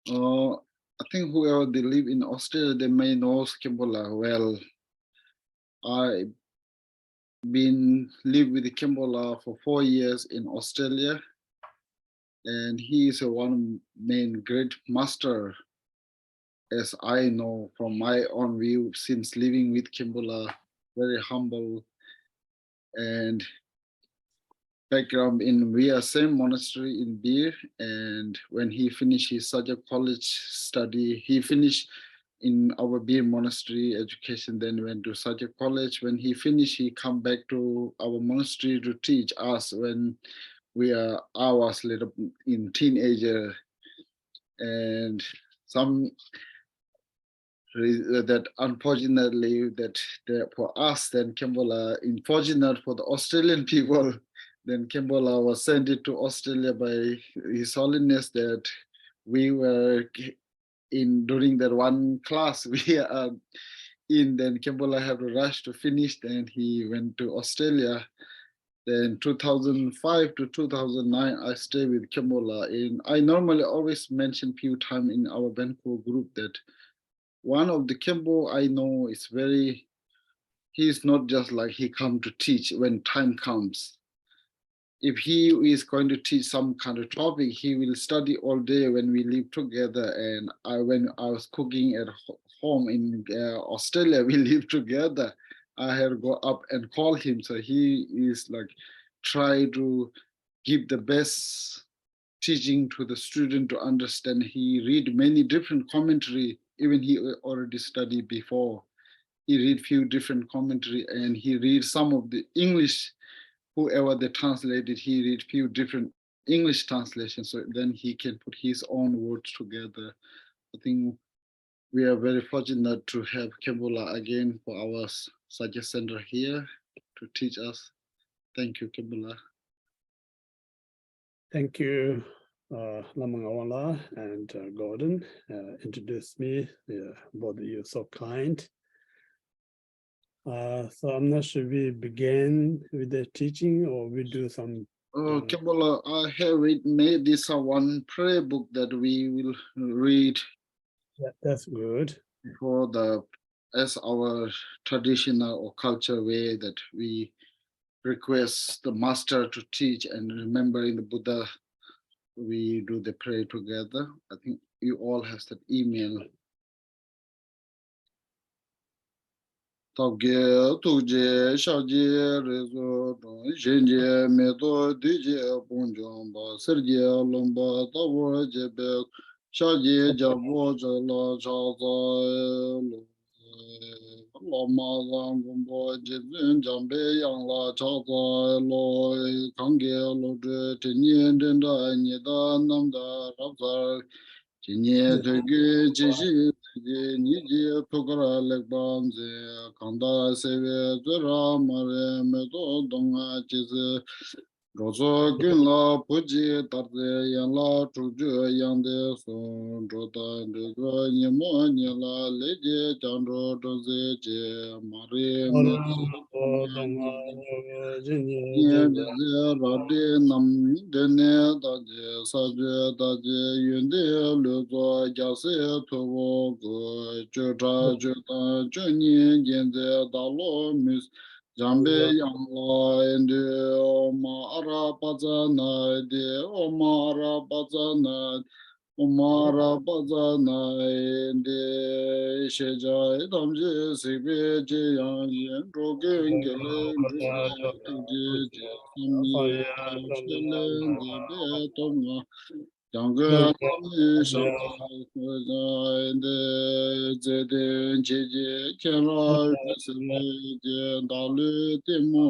I think whoever they live in Australia, they may know Khenpo well. I've been live with Khenpo for 4 years in Australia, and he is one main great master, as I know from my own view since living with Khenpo. Very humble and background in we are same monastery in Bir, and when he finished his Sajak college study, he finished in our Bir monastery education, then went to Sajak college. When he finished, he come back to our monastery to teach us when I was little in teenager, and some that unfortunately that for us then Khenpo, unfortunate for the Australian people, then Khenpo was sent it to Australia by His Holiness that we were in during that one class we are in, then Khenpo had to rush to finish, then he went to Australia. Then 2005 to 2009, I stayed with Khenpo. And I normally always mention few times in our Vancouver group that one of the Khenpo I know is he's not just like he come to teach when time comes. If he is going to teach some kind of topic, he will study all day when we live together. And when I was cooking at home in Australia, we live together. I had to go up and call him. So he is like try to give the best teaching to the student to understand. He read many different commentary, even he already studied before. He read few different commentary, and he read some of the English, whoever they translated, he read few different English translations, so then he can put his own words together. I think we are very fortunate to have Khenpo again for our Sajja Center here to teach us. Thank you, Khenpo. Thank you, Lama Ngawang and Gordon. Introduced me. Both of you so kind. So I'm not sure we begin with the teaching or we do some. Khenpo, I have made this one prayer book that we will read. Yeah, that's good. For as our traditional or culture way that we request the master to teach, and remembering the Buddha, we do the prayer together. I think you all have that email. Tawge tuje shaje rezo jenje medo dije bonjomba serje lomba tawo jebe shaje jabo jala chaza Lama Gombo Jibin Jambe Yang La Chaza Lo Kange Lo Tinien Denda Nida Namda Rabzar Tinye Tegi Jishi Niji Tukara Lekbanze Kanda Seve Zura Mare Medo Donga Chize Rozo Gunla Puji Tarde Yang La Chuju Yang De Son Jota Dego Nyemo Nyela Leje Chandro Doze Je Mare Rade Nam Dene Daje Saje Daje Yunde Luzo Jase Tovo Go Jota Jota Juni Genze Dalo Mis Jambe yang la ende oma arabazana de oma arabazana ende sheja damje sibe je yang yen rogen gele je je sami shelen de be tonga Jangan ende zeden jeje kenra sele dalu temo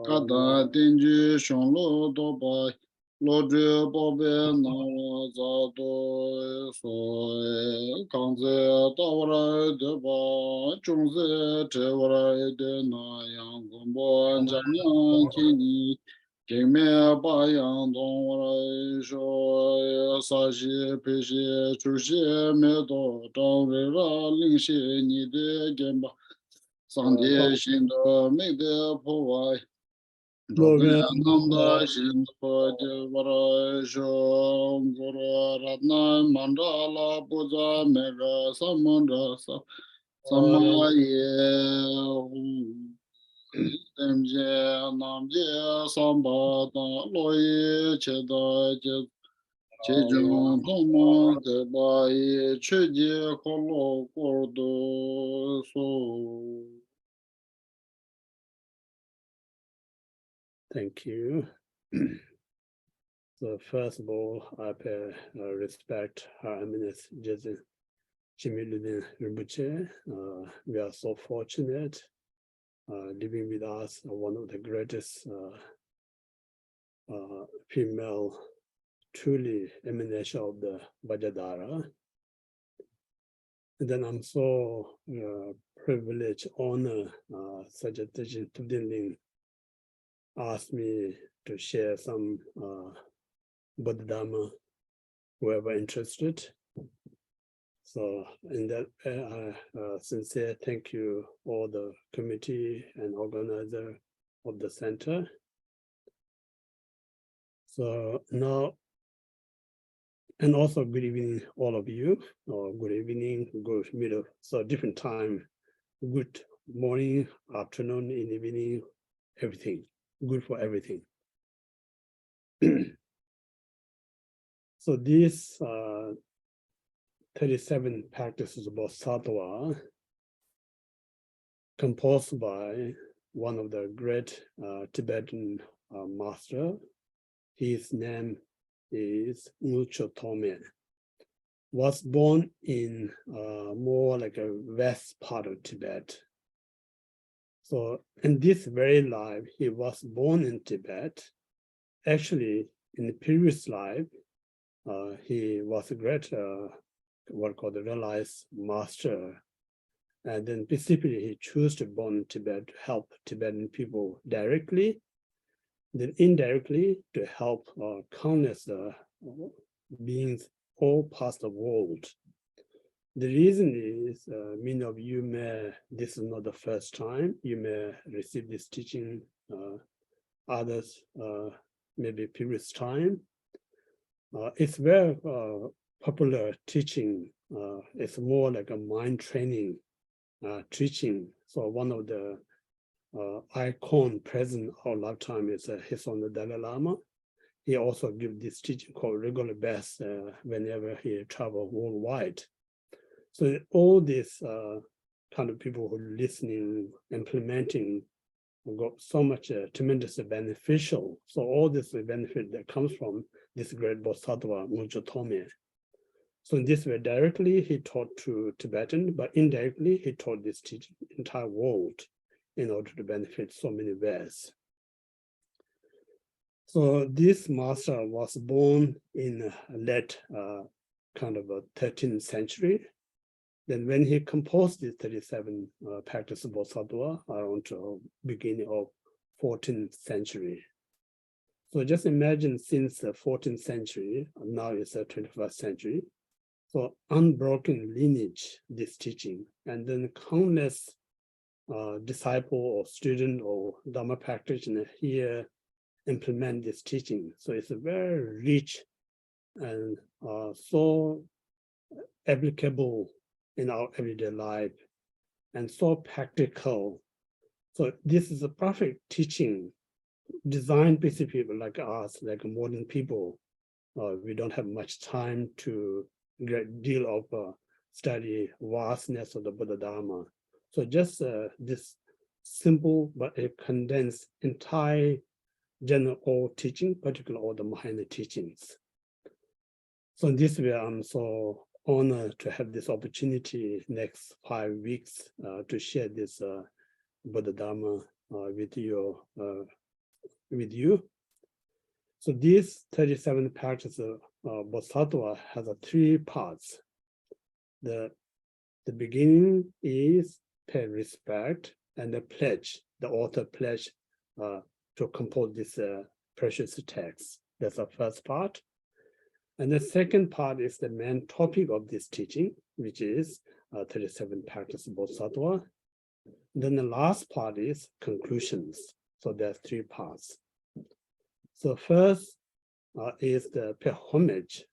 kada tenju shonlo doba lodre bobe na za do so kanze tawra de ba chungze tewra de na yang gombo janyan kini Keme bayang dong sho sa shi pe shi chu shi me do zhang wei ra ling shi ni de gen ba sang de xin de me de po wai zhou ge nam da xin de de wa ra sho go ra Ratna Mandala Puja Mega Samandra Samaye Demje Namje Sambata Loye Cheda Chejong Toma Debaye Cheje Kolo Kordo So. Thank you. So first of all, I pay respect Her Eminence Jezin Chimiludin Rinpoche. We are so fortunate living with us, one of the greatest female truly emanation of the Vajradhara. And then I'm so privileged, honor such a teaching to Dinling asked me to share some Bodhidharma, whoever interested. So in that, sincere thank you all the committee and organizer of the center. So now, and also good evening, all of you, or good evening, good middle, so different time, good morning, afternoon, in evening, everything, good for everything. So these 37 practices of Bodhisattva composed by one of the great Tibetan master. His name is Ngulcho Tome. Was born in more like a west part of Tibet. So in this very life, he was born in Tibet. Actually, in the previous life, he was a great, what called the realized master. And then specifically, he chose to born in Tibet to help Tibetan people directly, then indirectly to help countless beings all past the world. The reason is many of you may, this is not the first time, you may receive this teaching, others maybe previous time. It's very popular teaching. It's more like a mind training teaching. So one of the icon present our lifetime is His Honor Dalai Lama. He also gives this teaching called regular best whenever he travels worldwide. So all these kind of people who are listening, implementing, got so much tremendous beneficial. So all this benefit that comes from this great Bodhisattva, Ngulcho Tome. So in this way, directly he taught to Tibetan, but indirectly he taught this teaching entire world in order to benefit so many ways. So this master was born in late kind of a 13th century. Then when he composed the 37 practices of Bodhisattva around the beginning of 14th century. So just imagine since the 14th century, now it's the 21st century. So unbroken lineage, this teaching, and then countless disciple or student or Dharma practitioner here implement this teaching. So it's a very rich and so applicable in our everyday life and so practical. So this is a perfect teaching designed by people like us, like modern people. We don't have much time to great deal of study vastness of the Buddha Dharma. So just this simple but a condensed entire general teaching, particularly all the minor teachings. So in this way, I'm so honored to have this opportunity next 5 weeks to share this Buddha Dharma with you. So these 37 practices of Bodhisattva has 3 parts. The beginning is pay respect and the pledge. The author pledged to compose this precious text. That's the first part. And the second part is the main topic of this teaching, which is 37 practices of Bodhisattva. Then the last part is conclusions. So there are 3 parts. So first is the pay homage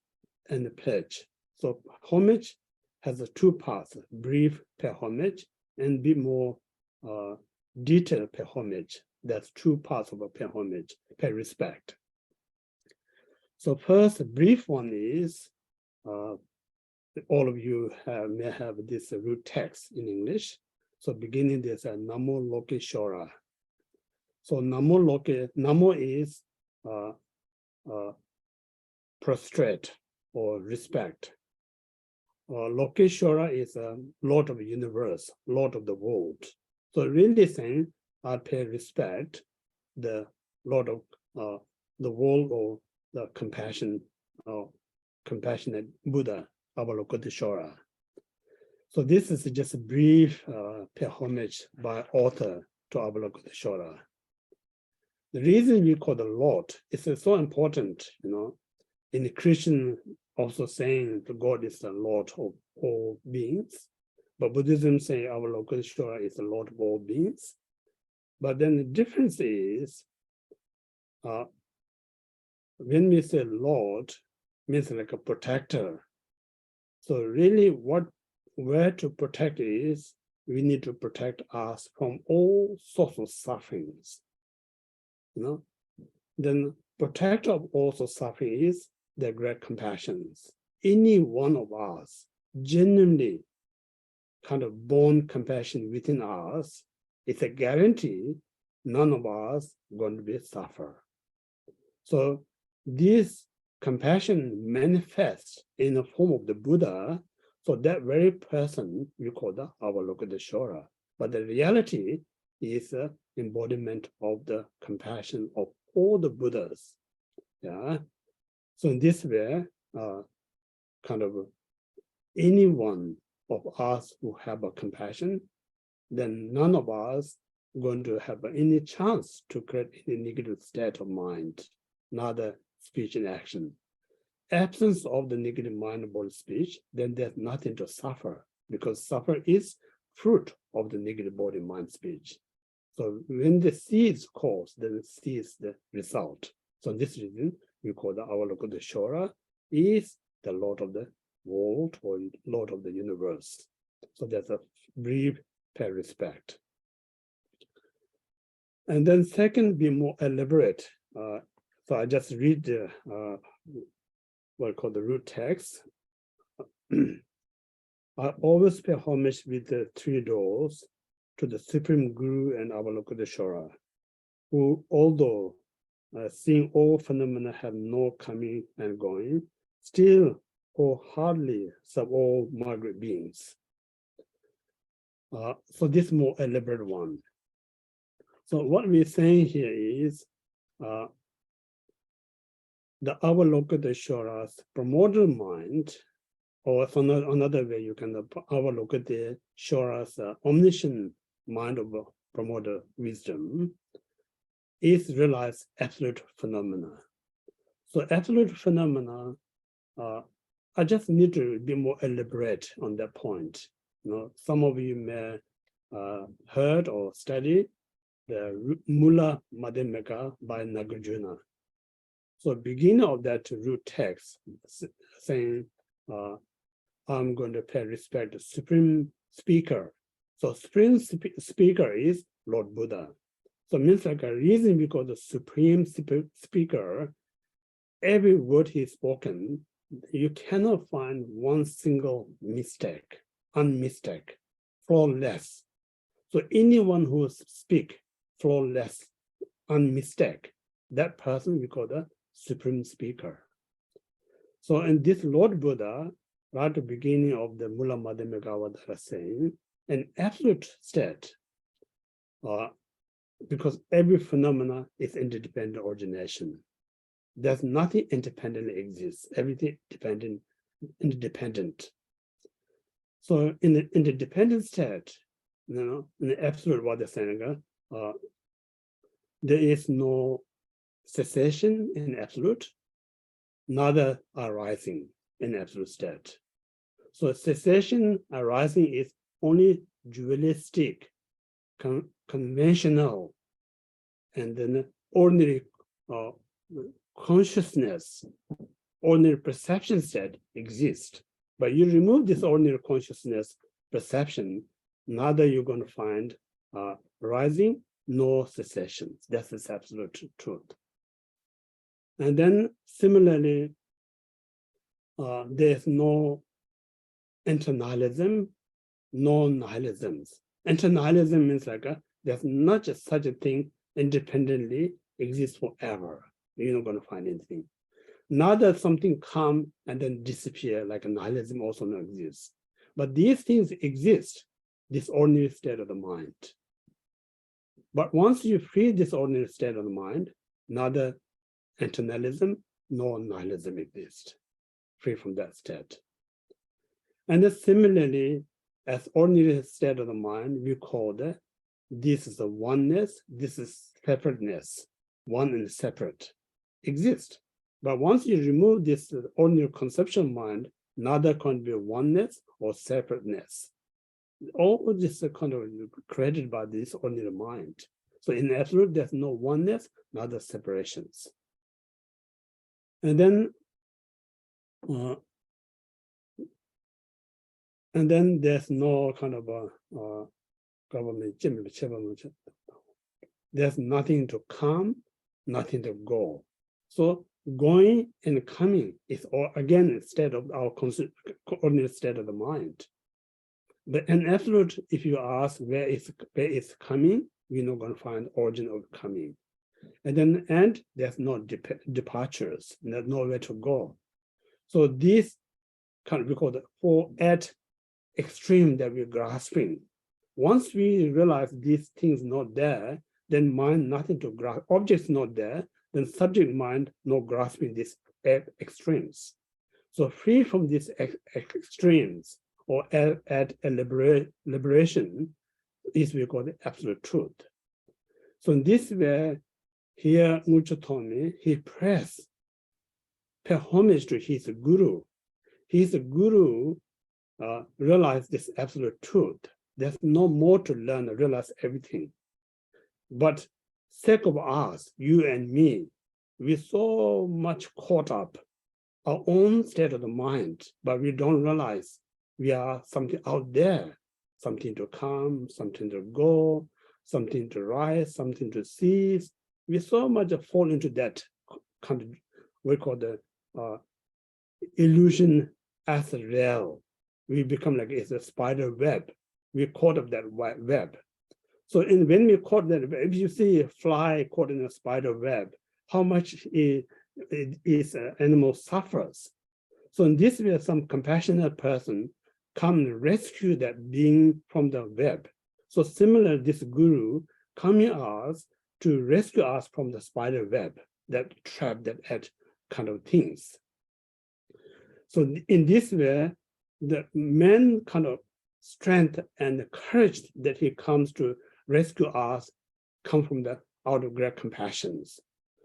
and pledge. So homage has two parts, brief per homage and be more detailed per homage. That's two parts of a per homage, per respect. So first, brief one is, all of you may have this root text in English. So beginning there's a Namo Loke Shora. So Namo is prostrate or respect. Loke Shora is a Lord of the universe, Lord of the world. So really saying, I pay respect the Lord of the world, or the compassionate Buddha, Avalokiteshvara. So this is just a brief pay homage by author to Avalokiteshvara. The reason we call the Lord is so important, in the Christian also saying the God is the Lord of all beings, but Buddhism say Avalokiteshvara is the Lord of all beings. But then the difference is, when we say Lord, means like a protector. So really where to protect is, we need to protect us from all sorts of sufferings. Then protector of all sorts of suffering is the great compassions. Any one of us genuinely kind of born compassion within us, it's a guarantee none of us going to be suffer. So this compassion manifests in the form of the Buddha. So that very person we call the Avalokiteshvara. But the reality is an embodiment of the compassion of all the Buddhas. Yeah. So in this way, kind of any one of us who have a compassion, then none of us going to have any chance to create any negative state of mind, neither speech and action. Absence of the negative mind, body, speech, then there's nothing to suffer, because suffer is fruit of the negative body, mind, speech. So when the seeds cause, then the seeds the result. So this reason we call the Avalokiteshvara is the Lord of the world or Lord of the universe. So that's a brief per respect. And then second, be more elaborate. So I just read the what I call the root text. I always pay homage with the three doors to the Supreme Guru and Avalokiteshvara, who, although seeing all phenomena have no coming and going, still wholeheartedly serve all migrant beings. So this more elaborate one. So what we're saying here is the Avalokiteshvara's primordial mind, or another way you can Avalokiteshvara's omniscient mind of primordial wisdom, is realized absolute phenomena. So absolute phenomena, I just need to be more elaborate on that point. Some of you may heard or studied the Mula Madhyamaka by Nagarjuna. So beginning of that root text saying, I'm going to pay respect to Supreme Speaker. So Supreme Speaker is Lord Buddha. So it means like a reason because the Supreme Speaker, every word he's spoken, you cannot find one single mistake, unmistake, flawless. So anyone who speak flawless, unmistake, that person we call the Supreme Speaker. So in this Lord Buddha, right at the beginning of the Mula Madhyamaka that are saying, an absolute state, because every phenomena is interdependent origination. There's nothing independently exists, everything interdependent. So in the interdependent state, in the absolute what they're saying, there is no cessation in absolute, neither arising in absolute state. So cessation arising is only dualistic, conventional, and then ordinary consciousness ordinary perception state exists. But you remove this ordinary consciousness perception, neither you're going to find rising nor cessation. That's the absolute truth. And then similarly, there's no internalism, no nihilisms. Internalism means like there's not just such a thing independently exists forever. You're not going to find anything. Not that something come and then disappear, like nihilism also not exists. But these things exist, this ordinary state of the mind. But once you free this ordinary state of the mind, neither internalism nor nihilism exists, free from that state. And then similarly, as ordinary state of the mind, we call that this is a oneness, this is separateness, one and separate, exist. But once you remove this ordinary conceptual mind, neither can be oneness or separateness. All this is kind of created by this ordinary mind. So in absolute, there's no oneness, neither separations. And then there's no kind of a government. There's nothing to come, nothing to go. So going and coming is all again instead of our ordinary state of the mind. But in absolute, if you ask where is coming, we're not going to find origin of coming. And then there's no departures, there's nowhere to go. So this kind of we call the four at extreme that we're grasping. Once we realize these things not there, then mind nothing to grasp, objects not there, then subject mind no grasping these extremes. So free from these extremes or at a liberation is we call the absolute truth. So in this way, here Ngulcho Thome, he pay homage to his guru. His guru realized this absolute truth. There's no more to learn or realize everything. But sake of us, you and me, we're so much caught up our own state of the mind, but we don't realize we are something out there, something to come, something to go, something to rise, something to cease. We so much fall into that kind of, we call the illusion as real. We become like it's a spider web. We're caught up that web. So when we caught that, if you see a fly caught in a spider web, how much animal suffers. So in this way, some compassionate person come and rescue that being from the web. So similar, this guru coming us to rescue us from the spider web, that trap, that kind of things. So in this way, the man kind of strength and the courage that he comes to rescue us come from the out of great compassions.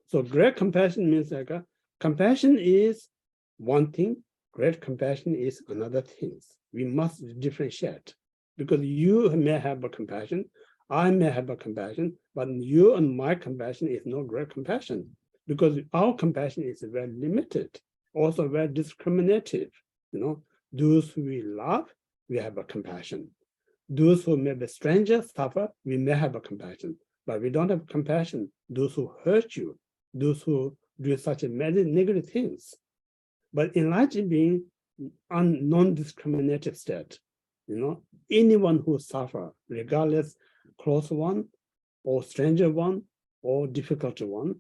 So great compassion means like compassion is one thing, great compassion is another thing. We must differentiate because you may have a compassion, I may have a compassion, but you and my compassion is no great compassion because our compassion is very limited, also very discriminative. You know, those who we love, we have a compassion. Those who may be strangers suffer, we may have a compassion, but we don't have compassion. Those who hurt you, those who do such many negative things. But enlightened being a non-discriminative state, you know, anyone who suffer, regardless close one or stranger one or difficult one,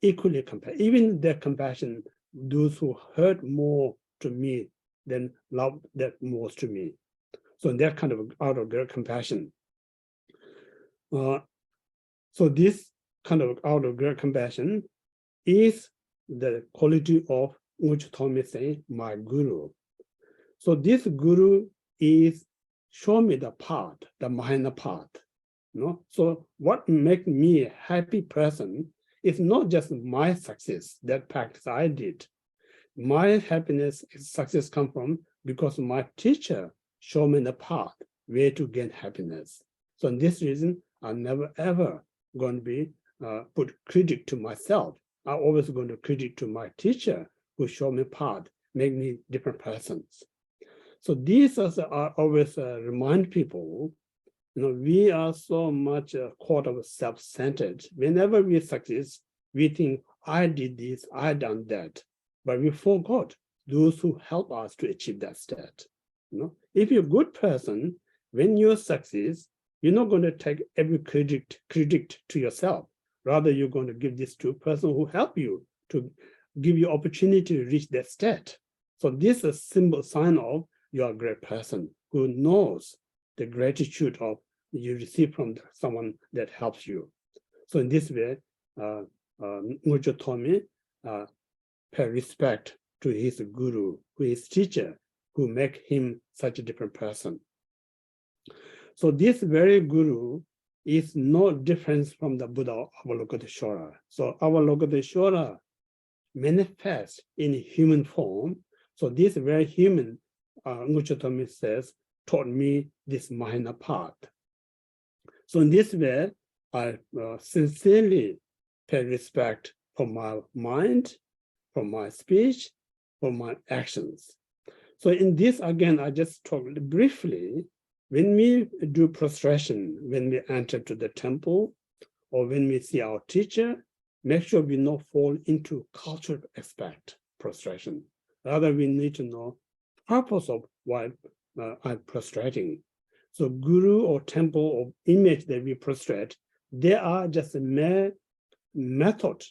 equally compassion. Even their compassion, those who hurt more to me than love that most to me. So that kind of out of great compassion. So this kind of out of great compassion is the quality of which Thome say, my guru. So this guru is show me the path, the minor path. You know? So what makes me a happy person is not just my success, that practice I did. My happiness, success come from because my teacher showed me the path, where to gain happiness. So in this reason, I'm never ever going to be put critic to myself. I'm always going to critic to my teacher who show me path, make me different persons. So these are always remind people, we are so much caught up self-centered. Whenever we succeed, we think, I did this, I done that, but we forgot those who help us to achieve that state. If you're a good person, when you succeed, you're not going to take every credit to yourself. Rather, you're going to give this to a person who help you to give you opportunity to reach that state. So this is a symbol sign of you're a great person who knows the gratitude of you receive from someone that helps you. So in this way, Ngawang Dhamchoe pay respect to his guru, who is teacher, who make him such a different person. So this very guru is no different from the Buddha Avalokiteshvara. So Avalokiteshvara manifests in human form. So this very human, Ngawang Dhamchoe says, taught me this minor path. So in this way, I sincerely pay respect for my mind, for my speech, for my actions. So in this, again, I just talked briefly, when we do prostration, when we enter to the temple, or when we see our teacher, make sure we not fall into cultural aspect prostration. Rather, we need to know purpose of why I'm prostrating. So guru or temple or image that we prostrate, they are just a mere method,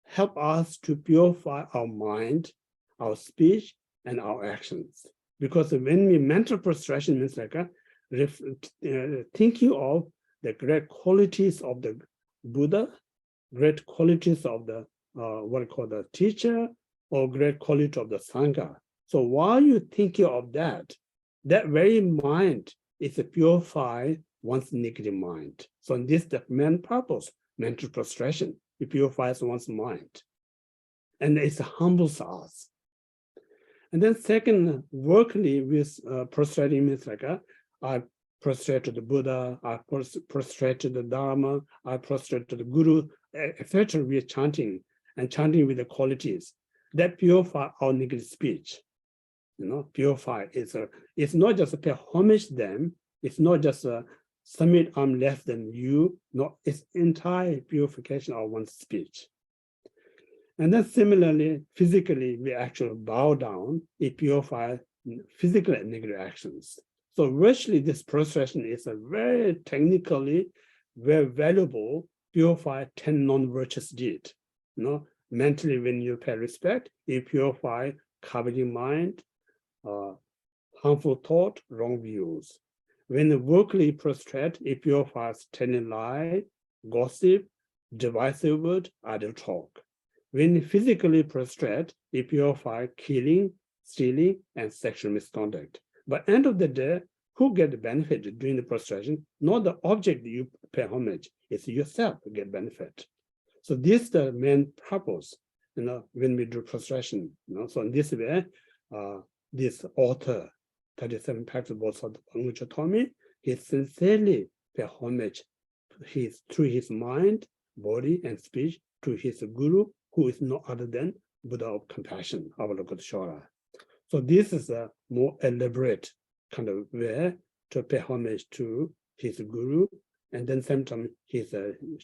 help us to purify our mind, our speech, and our actions. Because when we mental prostration means like thinking of the great qualities of the Buddha, great qualities of the what I call the teacher, or great quality of the Sangha. So while you're thinking of that very mind is to purify one's negative mind. So this is the main purpose, mental prostration. It purifies one's mind. And it humbles us. And then second, workly with prostrating means like I prostrate to the Buddha, I prostrate to the Dharma, I prostrate to the Guru, etc. We are chanting and chanting with the qualities that purify our negative speech. Purify is it's not just to pay homage to them, it's not just submit I'm less than you, no, it's entire purification of one's speech. And then similarly, physically, we actually bow down, it purifies physical and negative actions. So virtually this prostration is a very technically, very valuable, purify 10 non-virtuous deeds. Mentally, when you pay respect, it purify coveting mind, harmful thought, wrong views. When the workly prostrate, it purifies telling lie, gossip, divisive word, idle talk. When physically prostrate, it purifies killing, stealing, and sexual misconduct. But end of the day, who get the benefit during the prostration? Not the object that you pay homage, it's yourself who get benefit. So this is the main purpose, when we do prostration. So in this way, this author, 37 Practices Bodhisattva Ngawang Dhamchoe, he sincerely pay homage through his mind, body, and speech to his guru, who is no other than Buddha of compassion, Avalokiteshvara. So this is a more elaborate kind of way to pay homage to his guru, and then sometimes his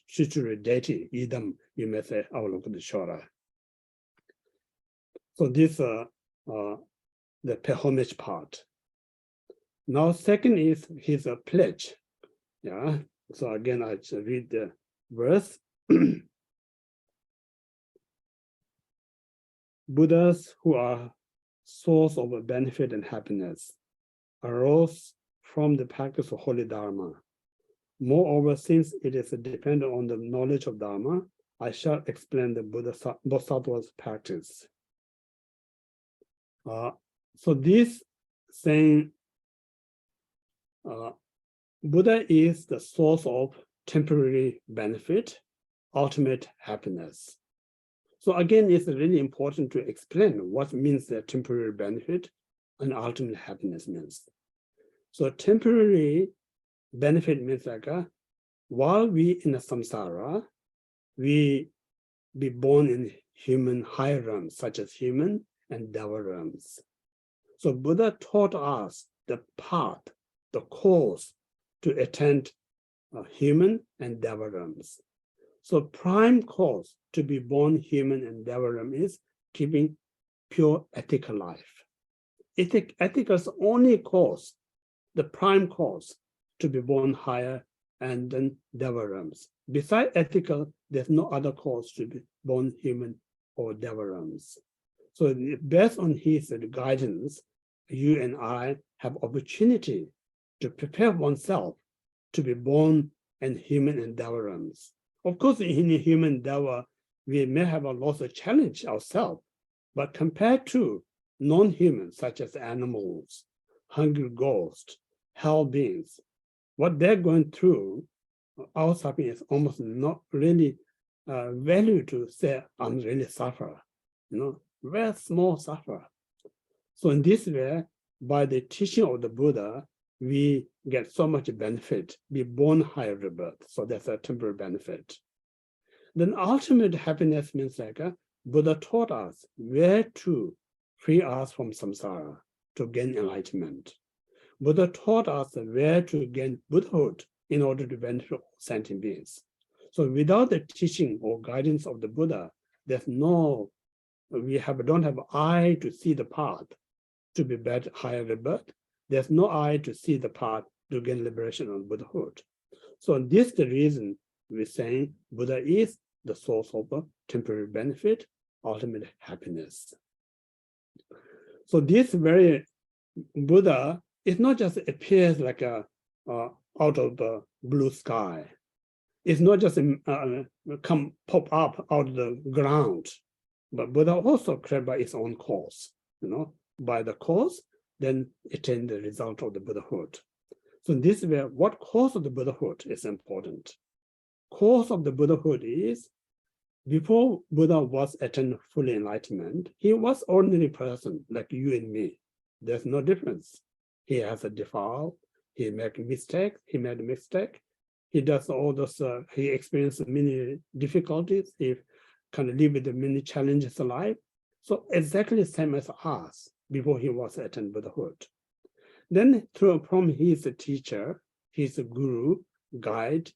tutelary deity, Idam, you may say Avalokiteshvara. So this the pay homage part. Now, second is his pledge. Yeah. So again, I read the verse. Buddhas who are source of benefit and happiness arose from the practice of holy Dharma. Moreover, since it is dependent on the knowledge of Dharma, I shall explain the Bodhisattva's practice. So this saying, Buddha is the source of temporary benefit, ultimate happiness. So again, it's really important to explain what means the temporary benefit and ultimate happiness means. So temporary benefit means like while we in the samsara, we be born in human higher realms, such as human and Deva realms. So Buddha taught us the path, the course to attain human and Deva realms. So prime course to be born human and Deva realm is keeping pure ethical life. Ethical is the only cause, the prime cause to be born higher and then Deva realms. Besides ethical, there's no other cause to be born human or Deva realms. So based on his guidance, you and I have opportunity to prepare oneself to be born in human and Deva realms. Of course, in human Deva, we may have a lot of challenge ourselves, but compared to non-humans, such as animals, hungry ghosts, hell beings, what they're going through, our suffering is almost not really value to say, I'm really suffer, very small suffer. So in this way, by the teaching of the Buddha, we get so much benefit, be born higher rebirth. So that's a temporary benefit. Then ultimate happiness means like Buddha taught us where to free us from samsara to gain enlightenment. Buddha taught us where to gain Buddhahood in order to benefit sentient beings. So without the teaching or guidance of the Buddha, there's no, don't have eye to see the path to be better, higher rebirth. There's no eye to see the path to gain liberation on Buddhahood. So this is the reason we're saying Buddha is the source of a temporary benefit, ultimate happiness. So this very Buddha, it not just appears like a out of the blue sky. It's not just pop up out of the ground, but Buddha also created by its own cause. By the cause, then attain the result of the Buddhahood. So in this way, what cause of the Buddhahood is important? Cause of the Buddhahood is, before Buddha was attained full enlightenment, he was ordinary person like you and me. There's no difference. He has a defile, he made a mistake, he does all those, he experienced many difficulties, he kind of live with the many challenges of life. So exactly the same as us before he was attained Buddhahood. Then from his teacher, his guru, guide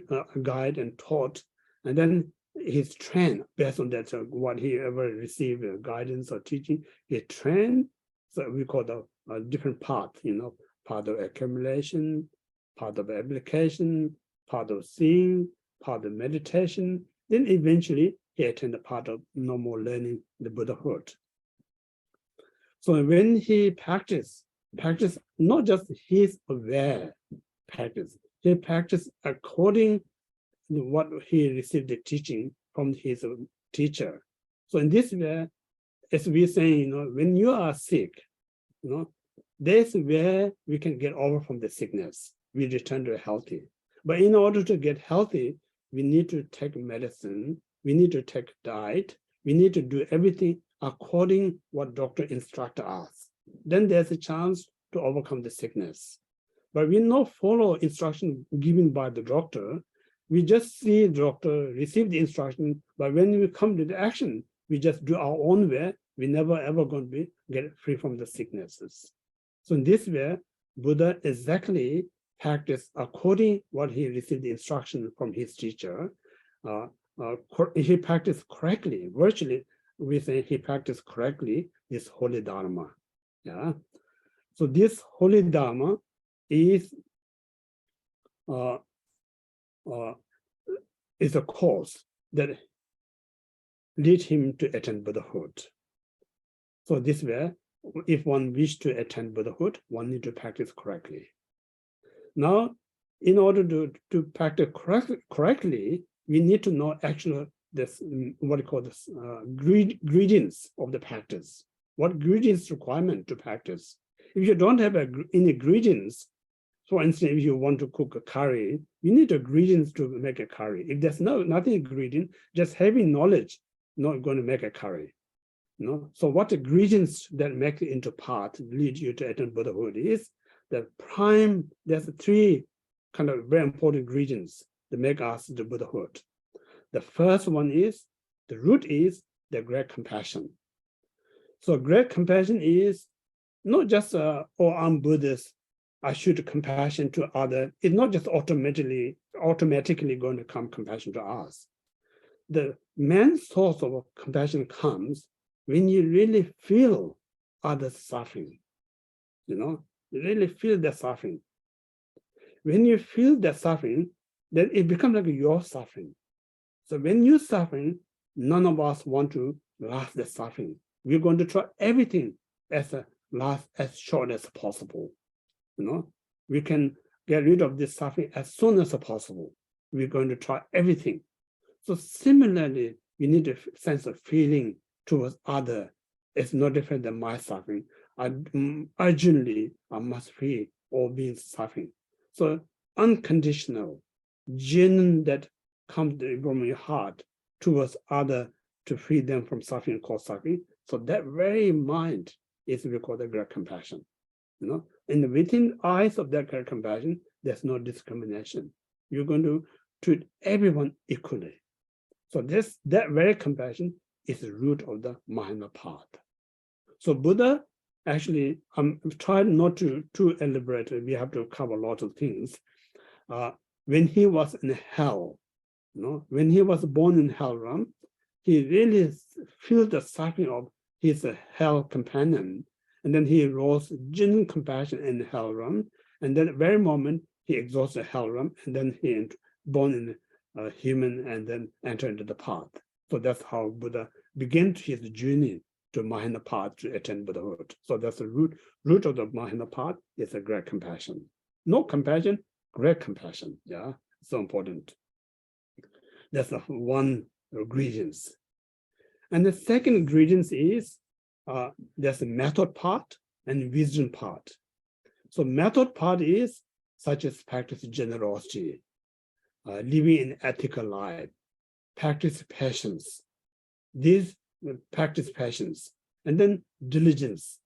and taught, and then he's trained based on that, what he ever received, guidance or teaching, he trained. So we call the different part, part of accumulation, part of application, part of seeing, part of meditation. Then eventually he attained the part of normal learning, the Buddhahood. So when he practiced not just his aware practice, he practiced according to what he received the teaching from his teacher. So in this way, as we say, when you are sick, that's where we can get over from the sickness. We return to healthy. But in order to get healthy, we need to take medicine, we need to take diet, we need to do everything according what doctor instructed us. Then there's a chance to overcome the sickness. But we not follow instruction given by the doctor. We just see the doctor receive the instruction, but when we come to the action, we just do our own way. We never ever going to get free from the sicknesses. So in this way, Buddha exactly practiced according what he received the instruction from his teacher. He practiced correctly, virtually, we say he practiced correctly this holy Dharma. Yeah. So this holy Dharma is a cause that lead him to attain Buddhahood. So this way, if one wish to attain Buddhahood, one need to practice correctly. Now, in order to practice correctly, we need to know actually this, what we call this, ingredients of the practice. What ingredients requirement to practice? If you don't have any ingredients, for instance, if you want to cook a curry, you need ingredients to make a curry. If there's nothing ingredient, just having knowledge, not going to make a curry. So what ingredients that make it into part lead you to attain Buddhahood is the prime, there's three kind of very important ingredients that make us the Buddhahood. The first one is The root is the great compassion. So great compassion is not just, oh, I'm Buddhist, I should compassion to others. It's not just automatically going to come compassion to us. The main source of compassion comes when you really feel others suffering, you really feel the suffering. When you feel the suffering, then it becomes like your suffering. So when you're suffering, none of us want to last the suffering. We're going to try everything as short as possible. We can get rid of this suffering as soon as possible. We're going to try everything. So similarly, we need a sense of feeling towards other. It's no different than my suffering. Urgently, I must free all beings suffering. So unconditional, genuine that comes from your heart towards other to free them from suffering, cause suffering. So that very mind is we call the great compassion. And within eyes of that great compassion, there's no discrimination. You're going to treat everyone equally. So that very compassion is the root of the Mahayana path. So Buddha, actually, I'm trying not to elaborate. We have to cover a lot of things. When he was in hell, when he was born in hell realm, he really felt the suffering of his hell companion. And then he rose genuine compassion in the hell realm. And then at the very moment, he exhausted hell realm, and then he born in human and then enter into the path. So that's how Buddha began his journey to Mahayana path to attain Buddhahood. So that's the root of the Mahayana path is a great compassion. No compassion, great compassion. Yeah, so important. That's the one ingredient. And the second ingredient is there's a method part and wisdom part. So method part is such as practice generosity, living an ethical life, practice patience. These practice patience, and then diligence,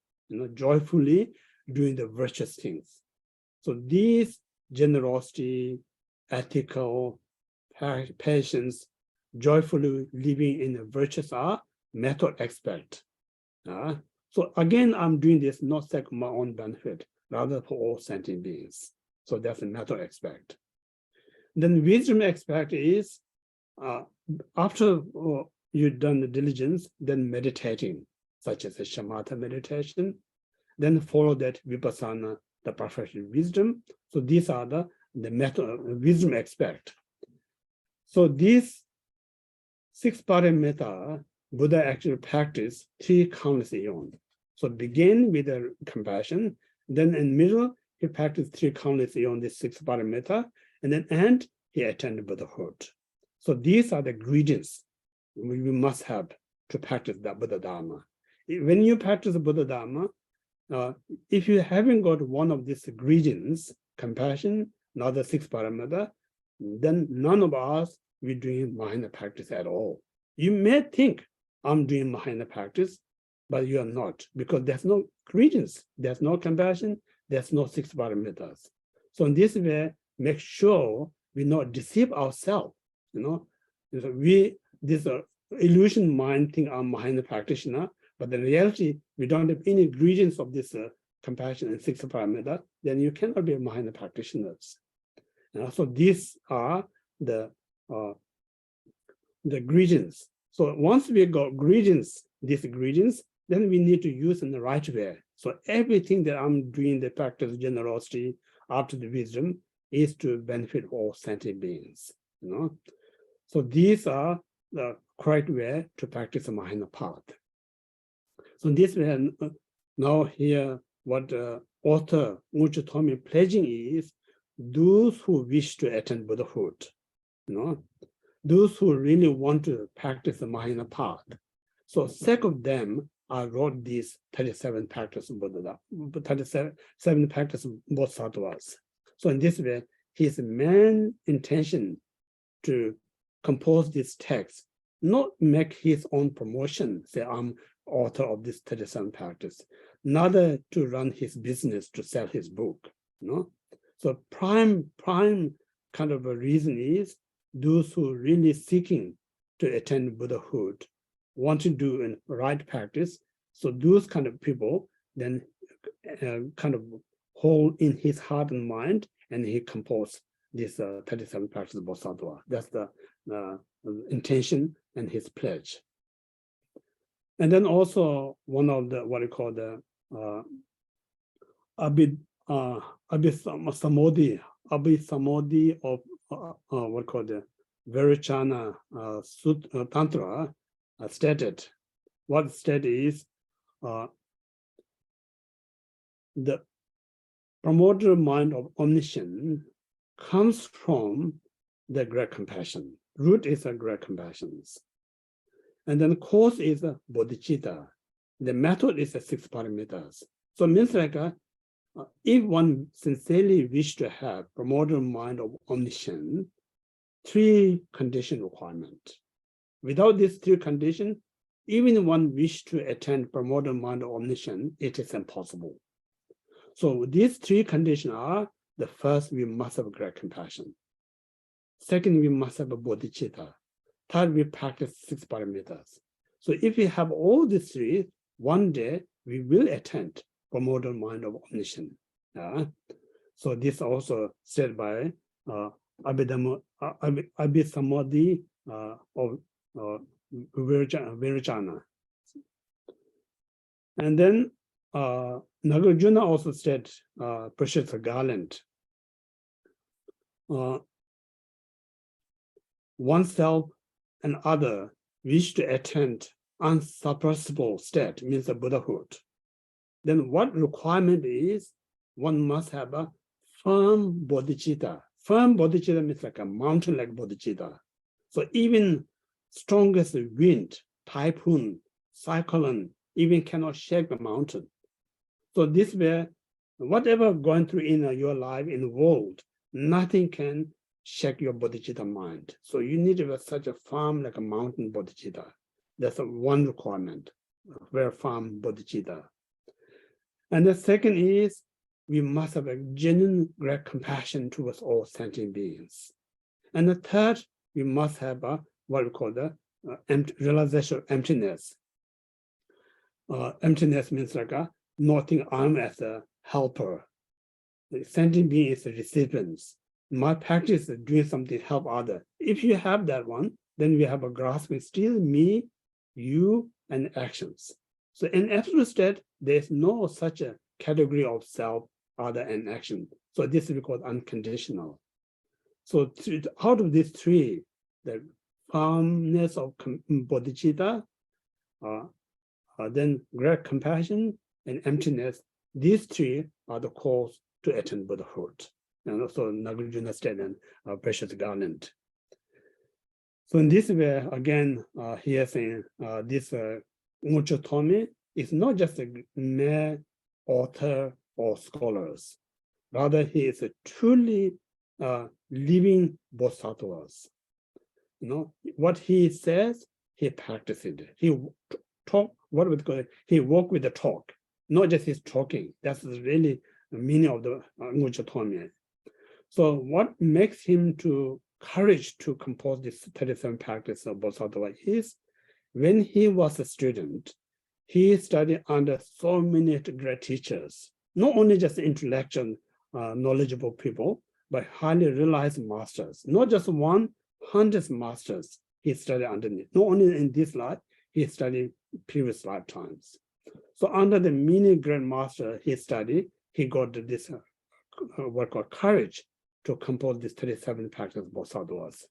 joyfully doing the virtuous things. So these generosity, ethical, patience, joyfully living in the virtuous are method aspect. So again, I'm doing this not for my own benefit, rather for all sentient beings. So that's the method aspect. Then wisdom aspect is after you've done the diligence, then meditating, such as the shamatha meditation, then follow that vipassana, the perfection wisdom. So these are the method wisdom aspect. So these 6 paramita, Buddha actually practiced 3 countless eons. So begin with the compassion, then in middle, he practiced 3 countless eons, this 6 paramita, and then end, he attained Buddhahood. So these are the ingredients we must have to practice the Buddha Dharma. When you practice the Buddha Dharma, if you haven't got one of these ingredients, compassion, not the 6 paramita, then none of us will doing Mahayana practice at all. You may think I'm doing Mahayana practice, but you are not, because there's no ingredients, there's no compassion, there's no 6 paramitas. So in this way, make sure we not deceive ourselves. This illusion mind think I'm Mahayana practitioner, but in reality, we don't have any ingredients of this compassion and 6 paramita, then you cannot be a Mahayana practitioners. So these are the ingredients. So once we got ingredients, these ingredients, then we need to use in the right way. So everything that I'm doing, the practice generosity after the wisdom, is to benefit all sentient beings. So these are the correct way to practice the Mahayana path. So this way, now here, what the author Ngulcho Thome pledging is, those who wish to attain Buddhahood, those who really want to practice the Mahayana path. So 6 of them, I wrote these 37 practice of Buddha, 37 practice of Bodhisattvas. So in this way, his main intention to compose this text, not make his own promotion, say I'm author of this 37 practice, neither to run his business to sell his book. So prime kind of a reason is those who are really seeking to attain Buddhahood, want to do a right practice. So those kind of people then kind of hold in his heart and mind, and he composed this 37 practices of Bodhisattva. That's the intention and his pledge. And then also one of the what you call the Abhisamodhi of what called the Vairochana Tantra stated. What state is the promoter mind of omniscience comes from the great compassion. Root is a great compassion. And then cause is a bodhicitta. The method is the 6 parameters. So it means like if one sincerely wish to have promoter mind of omniscience, 3 condition requirement. Without these 3 conditions, even one wish to attain promoter mind of omniscience, it is impossible. So these 3 conditions are: the first, we must have great compassion. Second, we must have a bodhicitta. Third, we practice 6 parameters. So if we have all these 3, one day we will attain promoter mind of omniscience. So this also said by Abhisamodhi of Vairochana. And then Nagarjuna also said, precious garland, oneself and other wish to attain unsuppressible state, means the Buddhahood. Then what requirement is? One must have a firm bodhicitta. Firm bodhicitta means like a mountain-like bodhicitta. So even strongest wind, typhoon, cyclone, even cannot shake the mountain. So this way, whatever going through in your life, in the world, nothing can shake your bodhicitta mind. So you need to have such a firm, like a mountain bodhicitta. That's one requirement, very firm bodhicitta. And the second is, we must have a genuine great compassion towards all sentient beings. And the third, we must have a, what we call the realization of emptiness. Emptiness means like a nothing I'm as a helper. The sentient being is a recipient. My practice is doing something to help others. If you have that one, then we have a grasping still me, you, and actions. So in absolute state, there's no such a category of self, other, and action. So this is called unconditional. So out of these 3, the firmness of bodhicitta, then great compassion and emptiness, these 3 are the cause to attain Buddhahood. And also Nagarjuna said and precious garland. So in this way, again, here saying this Ngawang Dhamchoe is not just a mere author or scholars. Rather, he is a truly living bodhisattvas. You know, what he says, he practices it. He talk, what we call it, he walk with the talk, not just his talking. That's really the meaning of the Ngawang Dhamchoe. So what makes him to courage to compose this 37 practice of Bodhisattva is, when he was a student, he studied under so many great teachers, not only just intellectual, knowledgeable people, but highly realized masters, not just 100 masters he studied underneath. Not only in this life, he studied previous lifetimes. So under the many great master he studied, he got this what called courage to compose this 37 practices of Bodhisattvas.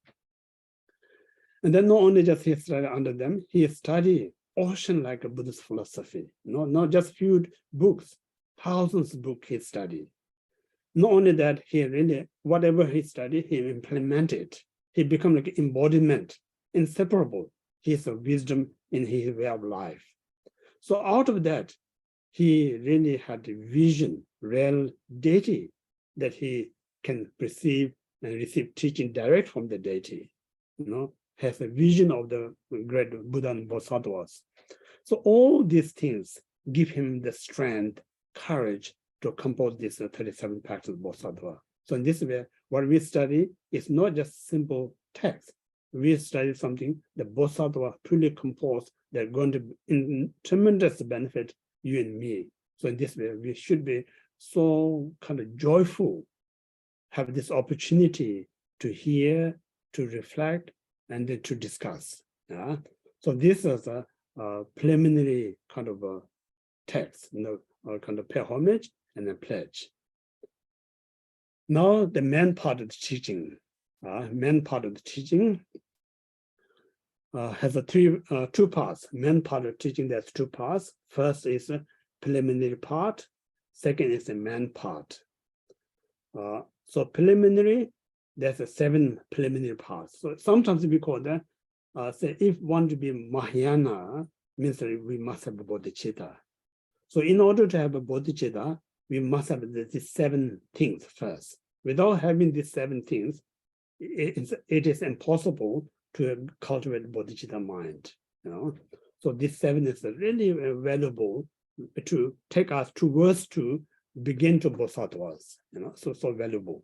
And then not only just he studied under them, he studied ocean like a Buddhist philosophy, not just few books, thousands of books he studied. Not only that, he really, whatever he studied, he implemented. He became like embodiment, inseparable. His wisdom in his way of life. So out of that, he really had a vision, real deity, that he can perceive and receive teaching direct from the deity. Has a vision of the great Buddha and Bodhisattvas. So all these things give him the strength, courage to compose this 37 practices of Bodhisattva. So in this way, what we study is not just simple text, we study something, the Bodhisattva truly composed, they're going to be in tremendous benefit you and me. So in this way, we should be so kind of joyful, have this opportunity to hear, to reflect, and then to discuss. Yeah? So this is a preliminary kind of a text, or kind of pay homage and then pledge. Now the main part of the teaching. Has two parts. Main part of teaching, there's two parts. First is a preliminary part. Second is the main part. So preliminary, there's 7 preliminary parts. So sometimes we call that, say if want to be Mahayana, means that we must have a bodhicitta. So in order to have a bodhicitta, we must have these 7 things first. Without having these 7 things, it is impossible to cultivate bodhicitta mind. So this 7 is really valuable to take us towards to begin to bodhisattvas. So valuable.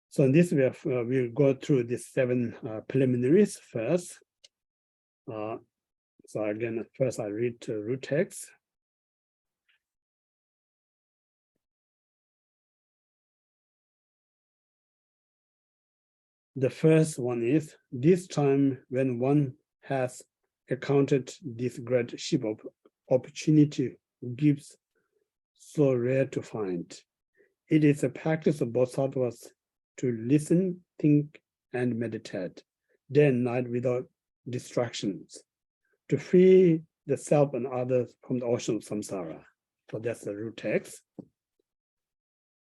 So in this way, we'll go through these 7 preliminaries first. So again, first I read root text. The first one is, this time when one has encountered this great ship of opportunity gives so rare to find. It is a practice of bodhisattvas to listen, think, and meditate day and night without distractions, to free the self and others from the ocean of samsara. So that's the root text.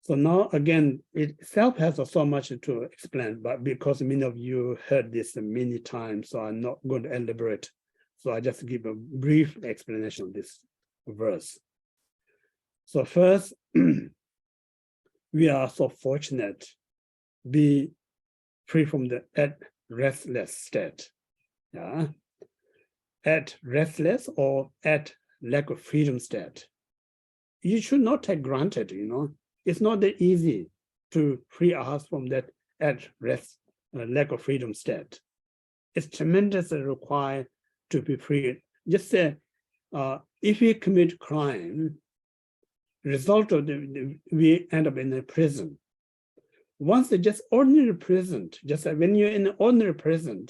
So now again, itself has so much to explain, but because many of you heard this many times, so I'm not going to elaborate. So I just give a brief explanation of this verse. So first, we are so fortunate to be free from the at restless state. Yeah, at restless or at lack of freedom state. You should not take granted, It's not that easy to free us from that at rest, lack of freedom state. It's tremendously required to be free. Just say, if we commit crime, result of we end up in a prison. Once they just ordinary prison, just when you're in an ordinary prison,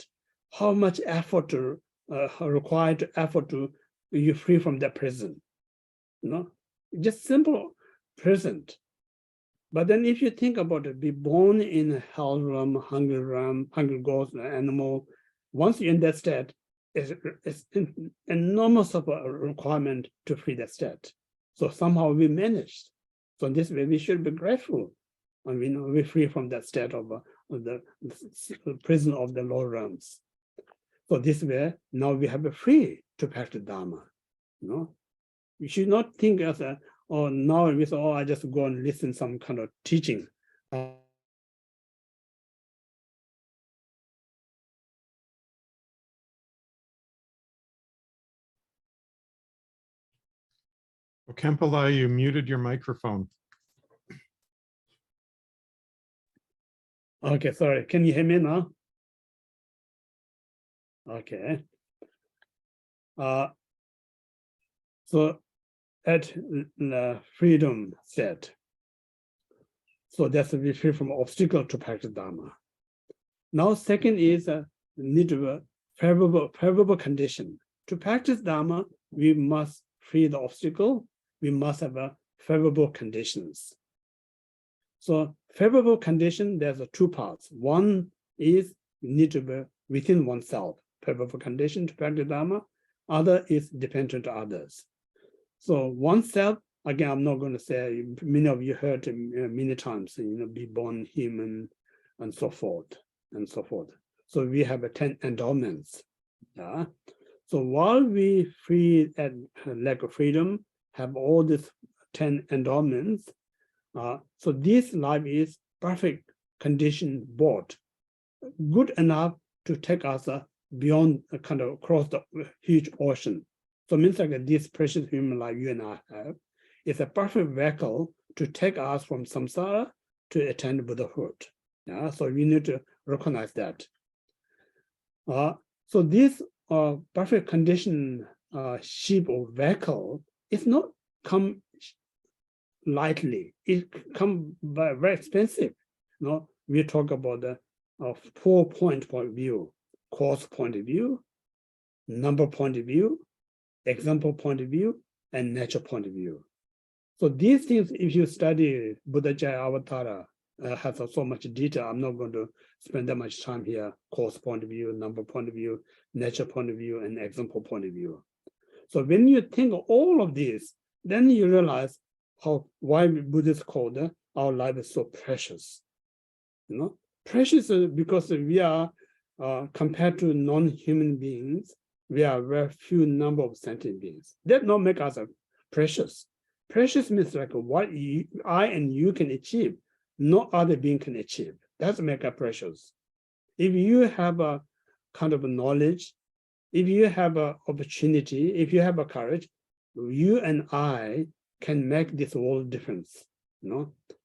how much effort to required effort to you free from that prison? Just simple prison. But then if you think about it, be born in a hell realm, hungry ghost, animal, once you're in that state, it's an enormous of a requirement to free that state. So somehow we managed. So in this way, we should be grateful. And we're free from that state of the prison of the lower realms. So this way, now we have a free to practice Dharma. We should not think as a, now I just go and listen some kind of teaching. Khenpo, you muted your microphone. Okay, sorry. Can you hear me now? Okay. So at the freedom state, so that's to be free from obstacle to practice Dharma. Now, second is need a favorable condition. To practice Dharma, we must free the obstacle. We must have favorable conditions. So favorable condition, there's 2 parts. One is you need to be within oneself, favorable condition to practice Dharma. Other is dependent on others. So oneself, again, I'm not going to say, many of you heard many times, be born human and so forth and so forth. So we have 10 endowments. Yeah. So while we free at lack of freedom, have all these 10 endowments, so this life is perfect condition bought, good enough to take us beyond kind of across the huge ocean. So it means like this precious human life you and I have is a perfect vehicle to take us from samsara to attain Buddhahood. Yeah, so we need to recognize that. So this perfect condition ship or vehicle is not come lightly. It come very expensive. We talk about the 4-point point of view: cause point of view, number point of view, example point of view, and nature point of view. So these things, if you study Buddha Jaya Avatara, has so much detail. I'm not going to spend that much time here. Cause point of view, number point of view, nature point of view, and example point of view. So when you think of all of these, then you realize why Buddhists call our life is so precious. Precious because we are compared to non-human beings, we are very few number of sentient beings. That not make us precious. Precious means like what I and you can achieve, no other being can achieve. That's make us precious. If you have a kind of a knowledge, if you have an opportunity, if you have a courage, you and I can make this world difference.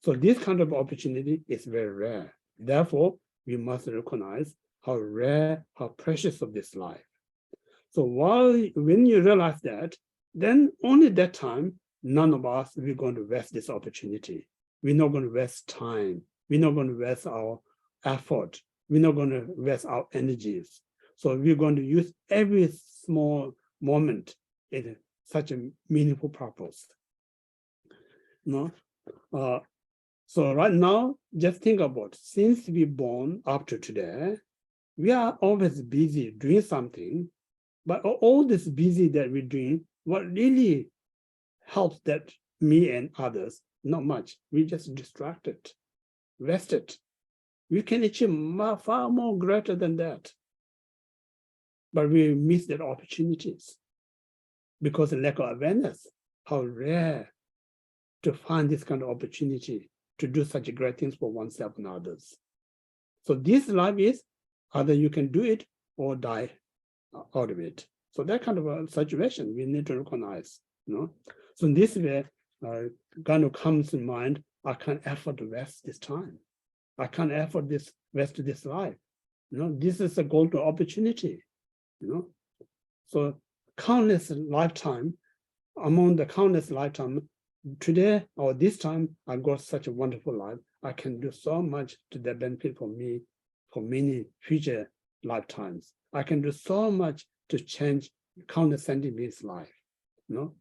So this kind of opportunity is very rare. Therefore, we must recognize how rare, how precious of this life. So when you realize that, then only that time, none of us we're going to waste this opportunity. We're not going to waste time. We're not going to waste our effort. We're not going to waste our energies. So we're going to use every small moment in such a meaningful purpose. So right now, just think about, since we born up to today, we are always busy doing something, but all this busy that we're doing, what really helps that me and others, not much. We just distracted, wasted. We can achieve far more greater than that. But we miss that opportunities because of lack of awareness, how rare to find this kind of opportunity to do such great things for oneself and others. So this life is either you can do it or die out of it. So that kind of a situation we need to recognize. So in this way, kind of comes in mind, I can't afford to waste this time. I can't afford this waste this life. This is a golden opportunity. So countless lifetime, among the countless lifetime, today or this time, I got such a wonderful life. I can do so much to the benefit for me for many future lifetimes. I can do so much to change countless sentient beings' life.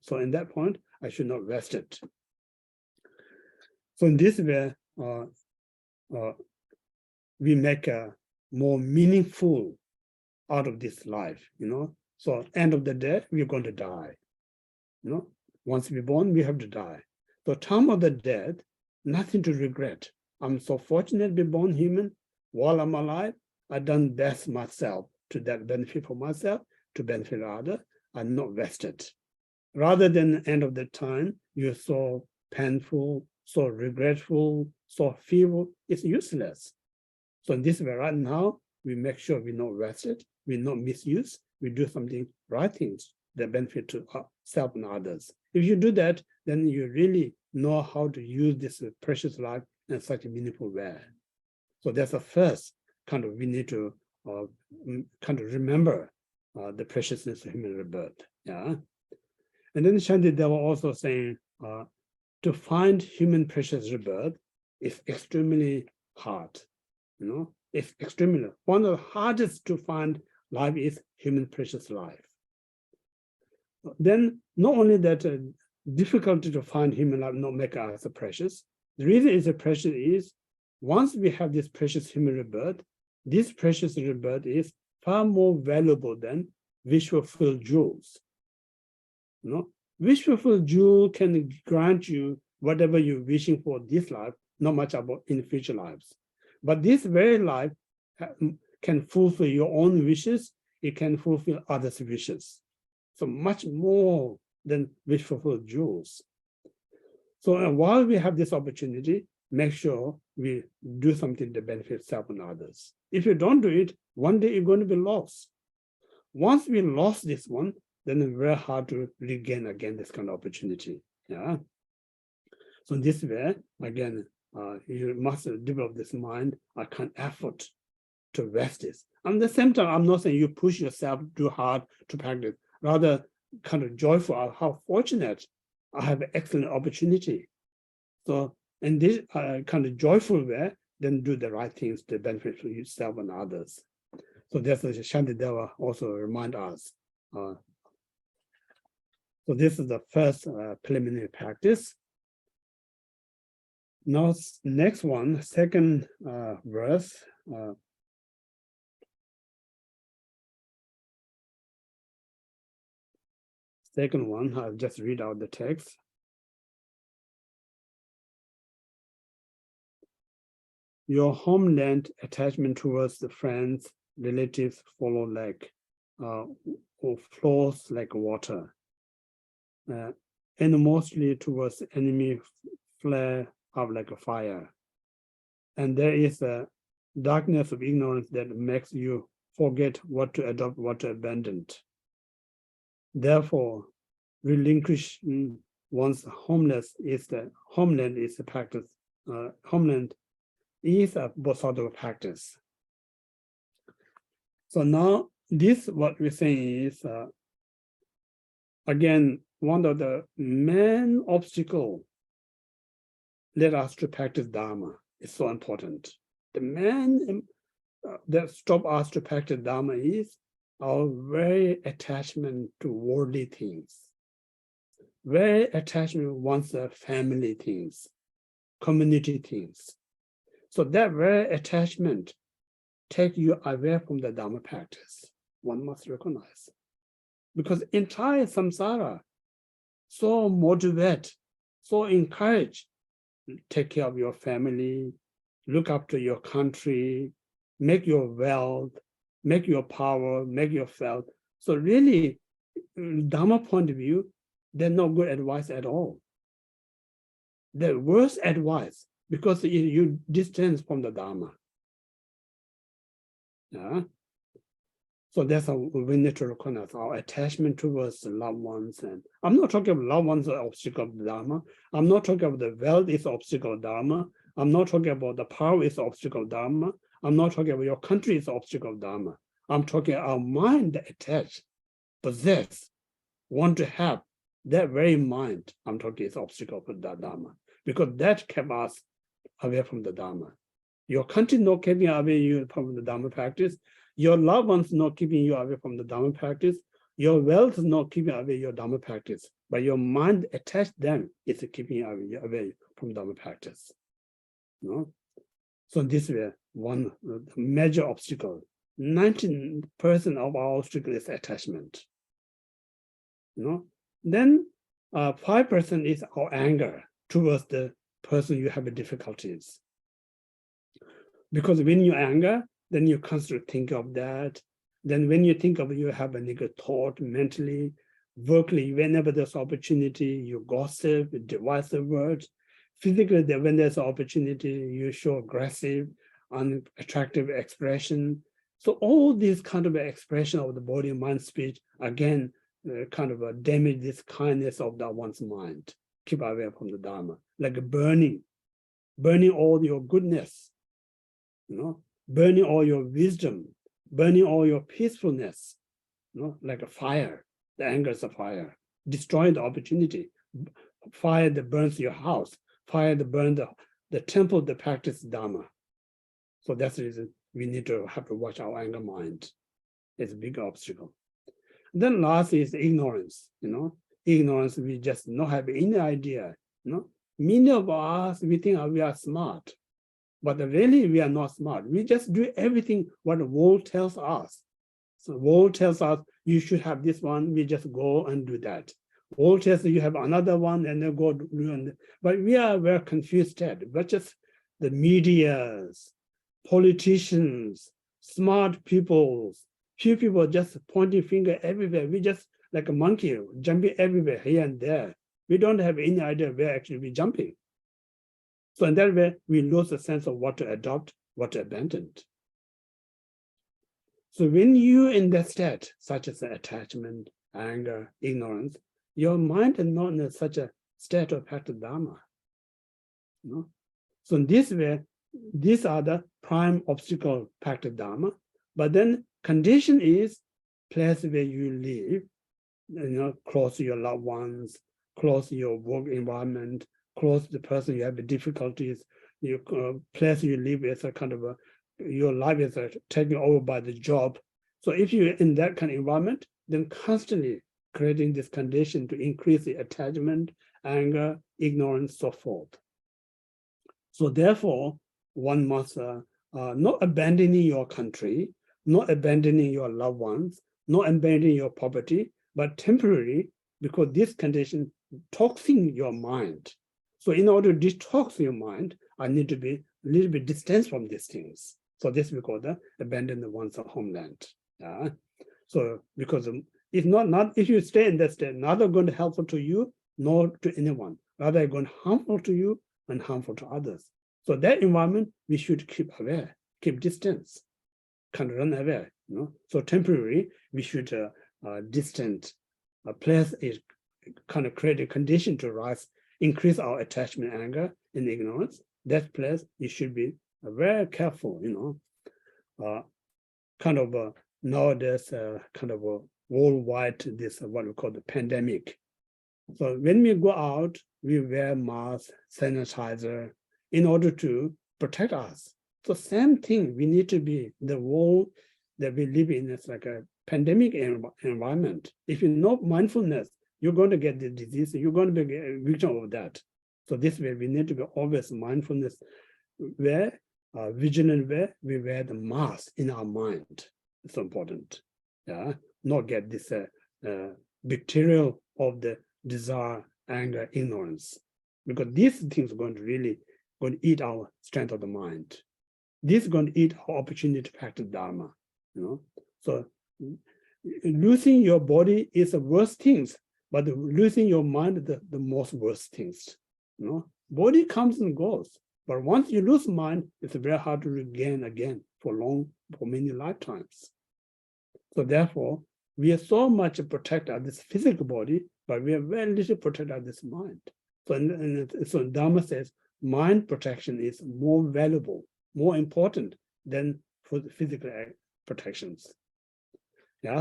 So in that point, I should not waste it. So in this way, we make a more meaningful out of this life. So end of the day, we're going to die. Once we're born, we have to die. So time of the death, nothing to regret. I'm so fortunate to be born human. While I'm alive, I've done best myself to that benefit for myself, to benefit others. I'm not vested. Rather than end of the time, you're so painful, so regretful, so feeble, it's useless. So in this way, right now, we make sure we're not vested, we're not misused, we do something right things that benefit to self and others. If you do that, then you really know how to use this precious life in such a meaningful way. So that's the first kind of, we need to kind of remember the preciousness of human rebirth. Yeah. And then Shantideva also saying, to find human precious rebirth is extremely hard. It's extremely, one of the hardest to find life is human precious life. Then not only that difficulty to find human life not make us precious, the reason it's precious is once we have this precious human rebirth, this precious rebirth is far more valuable than wish-fulfilled jewels. Wish-fulfilled jewel can grant you whatever you're wishing for this life, not much about in future lives. But this very life can fulfill your own wishes, it can fulfill others' wishes. So much more than wish-fulfilled jewels. So while we have this opportunity, make sure we do something to benefit self and others. If you don't do it, one day you're going to be lost. Once we lost this one, then it's very hard to regain again this kind of opportunity. Yeah. So in this way, again, you must develop this mind. I can't afford to rest it. And at the same time, I'm not saying you push yourself too hard to practice, rather kind of joyful, how fortunate I have an excellent opportunity. So in this kind of joyful way, then do the right things to benefit yourself and others. So that's what Shantideva also remind us. So this is the first preliminary practice. Now, next one, second verse. Second one, I'll just read out the text. Your homeland attachment towards the friends, relatives follow like, or flows like water. And mostly towards the enemy flare up like a fire. And there is a darkness of ignorance that makes you forget what to adopt, what to abandon. Therefore, relinquish one's homeland is the practice. Homeland is a Bodhisattva practice. So now this, what we're saying is, again, one of the main obstacles led us to practice Dharma is so important. The main that stop us to practice Dharma is our very attachment to worldly things, very attachment one's family things, community things. So that very attachment take you away from the Dharma practice. One must recognize. Because entire samsara so motivate, so encourage, take care of your family, look after your country, make your wealth, make your power, make your felt. So really, Dharma point of view, they're not good advice at all. The worst advice, because you distance from the Dharma. Yeah. So that's how we need to recognize our attachment towards the loved ones. And I'm not talking about loved ones are obstacle of the Dharma. I'm not talking about the wealth is obstacle of Dharma. I'm not talking about the power is obstacle of Dharma. I'm not talking about your country is obstacle of Dharma. I'm talking our mind attached, possess, want to have that very mind. I'm talking is obstacle for the Dharma, because that kept us away from the Dharma. Your country not keeping away you from the Dharma practice. Your loved ones not keeping you away from the Dharma practice. Your wealth not keeping away your Dharma practice. But your mind attached them is keeping you away from Dharma practice. No? So this way, one major obstacle. 19% of our obstacle is attachment. No? Then 5% is our anger towards the person you have difficulties. Because when you anger, then you constantly think of that. Then when you think of it, you have a negative thought mentally, vocally, whenever there's opportunity, you gossip, divisive words. Physically, when there's opportunity, you show aggressive, unattractive expression. So all these kind of expression of the body, mind, speech, again, kind of damage this kindness of that one's mind. Keep away from the Dharma, like burning all your goodness, you know, burning all your wisdom, burning all your peacefulness, you know, like a fire. The anger is a fire, destroying the opportunity. Fire that burns your house, fire that burns the temple that practice Dharma. So that's the reason we need to have to watch our anger mind. It's a big obstacle. And then last is ignorance, you know. Ignorance, we just not have any idea, you know. Many of us, we think we are smart, but really we are not smart. We just do everything what the world tells us. So the world tells us you should have this one, we just go and do that. World tells you have another one and then go do it. But we are very confused at, but just the medias, politicians, smart people, few people just pointing finger everywhere. We just like a monkey jumping everywhere here and there. We don't have any idea where actually we're jumping. So in that way, we lose the sense of what to adopt, what to abandon. So when you in that state, such as attachment, anger, ignorance, your mind is not in such a state of practice Dharma. You know? So in this way, these are the prime obstacle practice Dharma. But then condition is place where you live, close to your loved ones, close to your work environment, close to the person you have difficulties, your place you live is a kind of your life is taken over by the job. So if you're in that kind of environment, then constantly creating this condition to increase the attachment, anger, ignorance, so forth. So therefore, one must not abandoning your country, not abandoning your loved ones, not abandoning your property, but temporarily, because this condition toxing your mind. So in order to detox your mind, I need to be a little bit distant from these things. So this we call the abandon the one's homeland. So because if not if you stay in that state, neither going to helpful to you nor to anyone, rather going harmful to you and harmful to others. So that environment we should keep aware, keep distance, kind of run away. So temporarily we should distant place is kind of create a condition to rise, increase our attachment, anger, and ignorance. That place you should be very careful. Kind of nowadays kind of a worldwide this what we call the pandemic. So when we go out, we wear masks, sanitizer in order to protect us. So same thing, we need to be the world that we live in is like a pandemic environment. If you know mindfulness, you're going to get the disease, you're going to be a victim of that. So this way we need to be always mindfulness where vigilant where we wear the mask in our mind. It's important. Not get this bacterial of the desire, anger, ignorance, because these things are going to eat our strength of the mind. This is going to eat our opportunity to practice Dharma. So losing your body is the worst things, but losing your mind is the most worst things. Body comes and goes, but once you lose mind, it's very hard to regain again for many lifetimes. So therefore, we are so much protected of this physical body, but we are very little protected of this mind. So Dharma says mind protection is more valuable, more important than for the physical protections.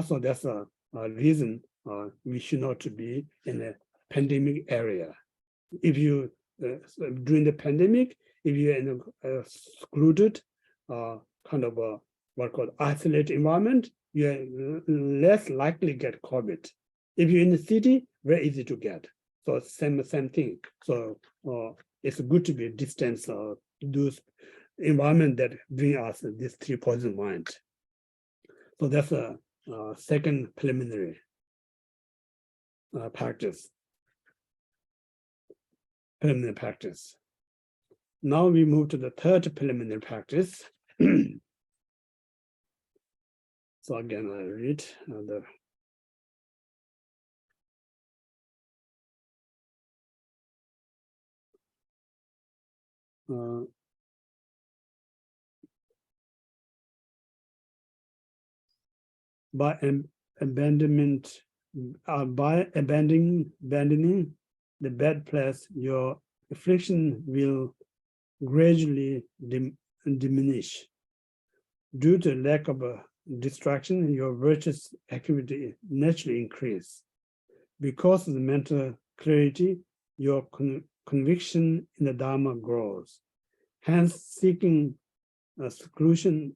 So that's a reason we should not to be in a pandemic area. If you during the pandemic, if you're in a secluded kind of a what called isolated environment, you're less likely to get COVID. If you're in the city, very easy to get. So same thing. So it's good to be distance those environment that bring us this three poison mind. So that's a second preliminary practice. Now we move to the third preliminary practice. So again, I read by abandoning the bad place, your affliction will gradually diminish. Due to lack of distraction, your virtuous activity naturally increase. Because of the mental clarity, your conviction in the Dharma grows. Hence, seeking seclusion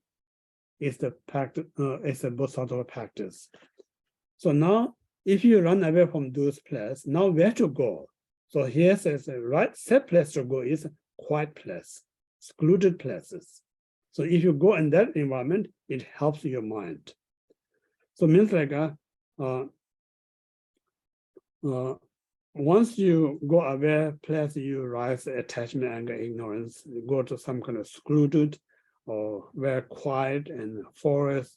is the practice, is a Bodhisattva practice. So now, if you run away from those places, now where to go? So here says the right set place to go is a quiet place, secluded places. So if you go in that environment, it helps your mind. So it means like once you go away place, you rise attachment, anger, ignorance, you go to some kind of secluded or very quiet and forest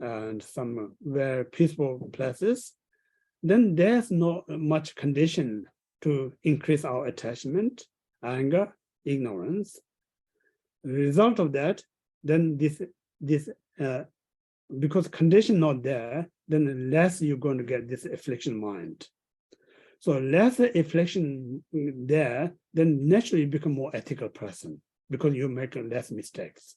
and some very peaceful places, then there's not much condition to increase our attachment, anger, ignorance. The result of that, then this because condition not there, then less you're going to get this affliction mind. So less affliction there, then naturally you become more ethical person. because you make less mistakes.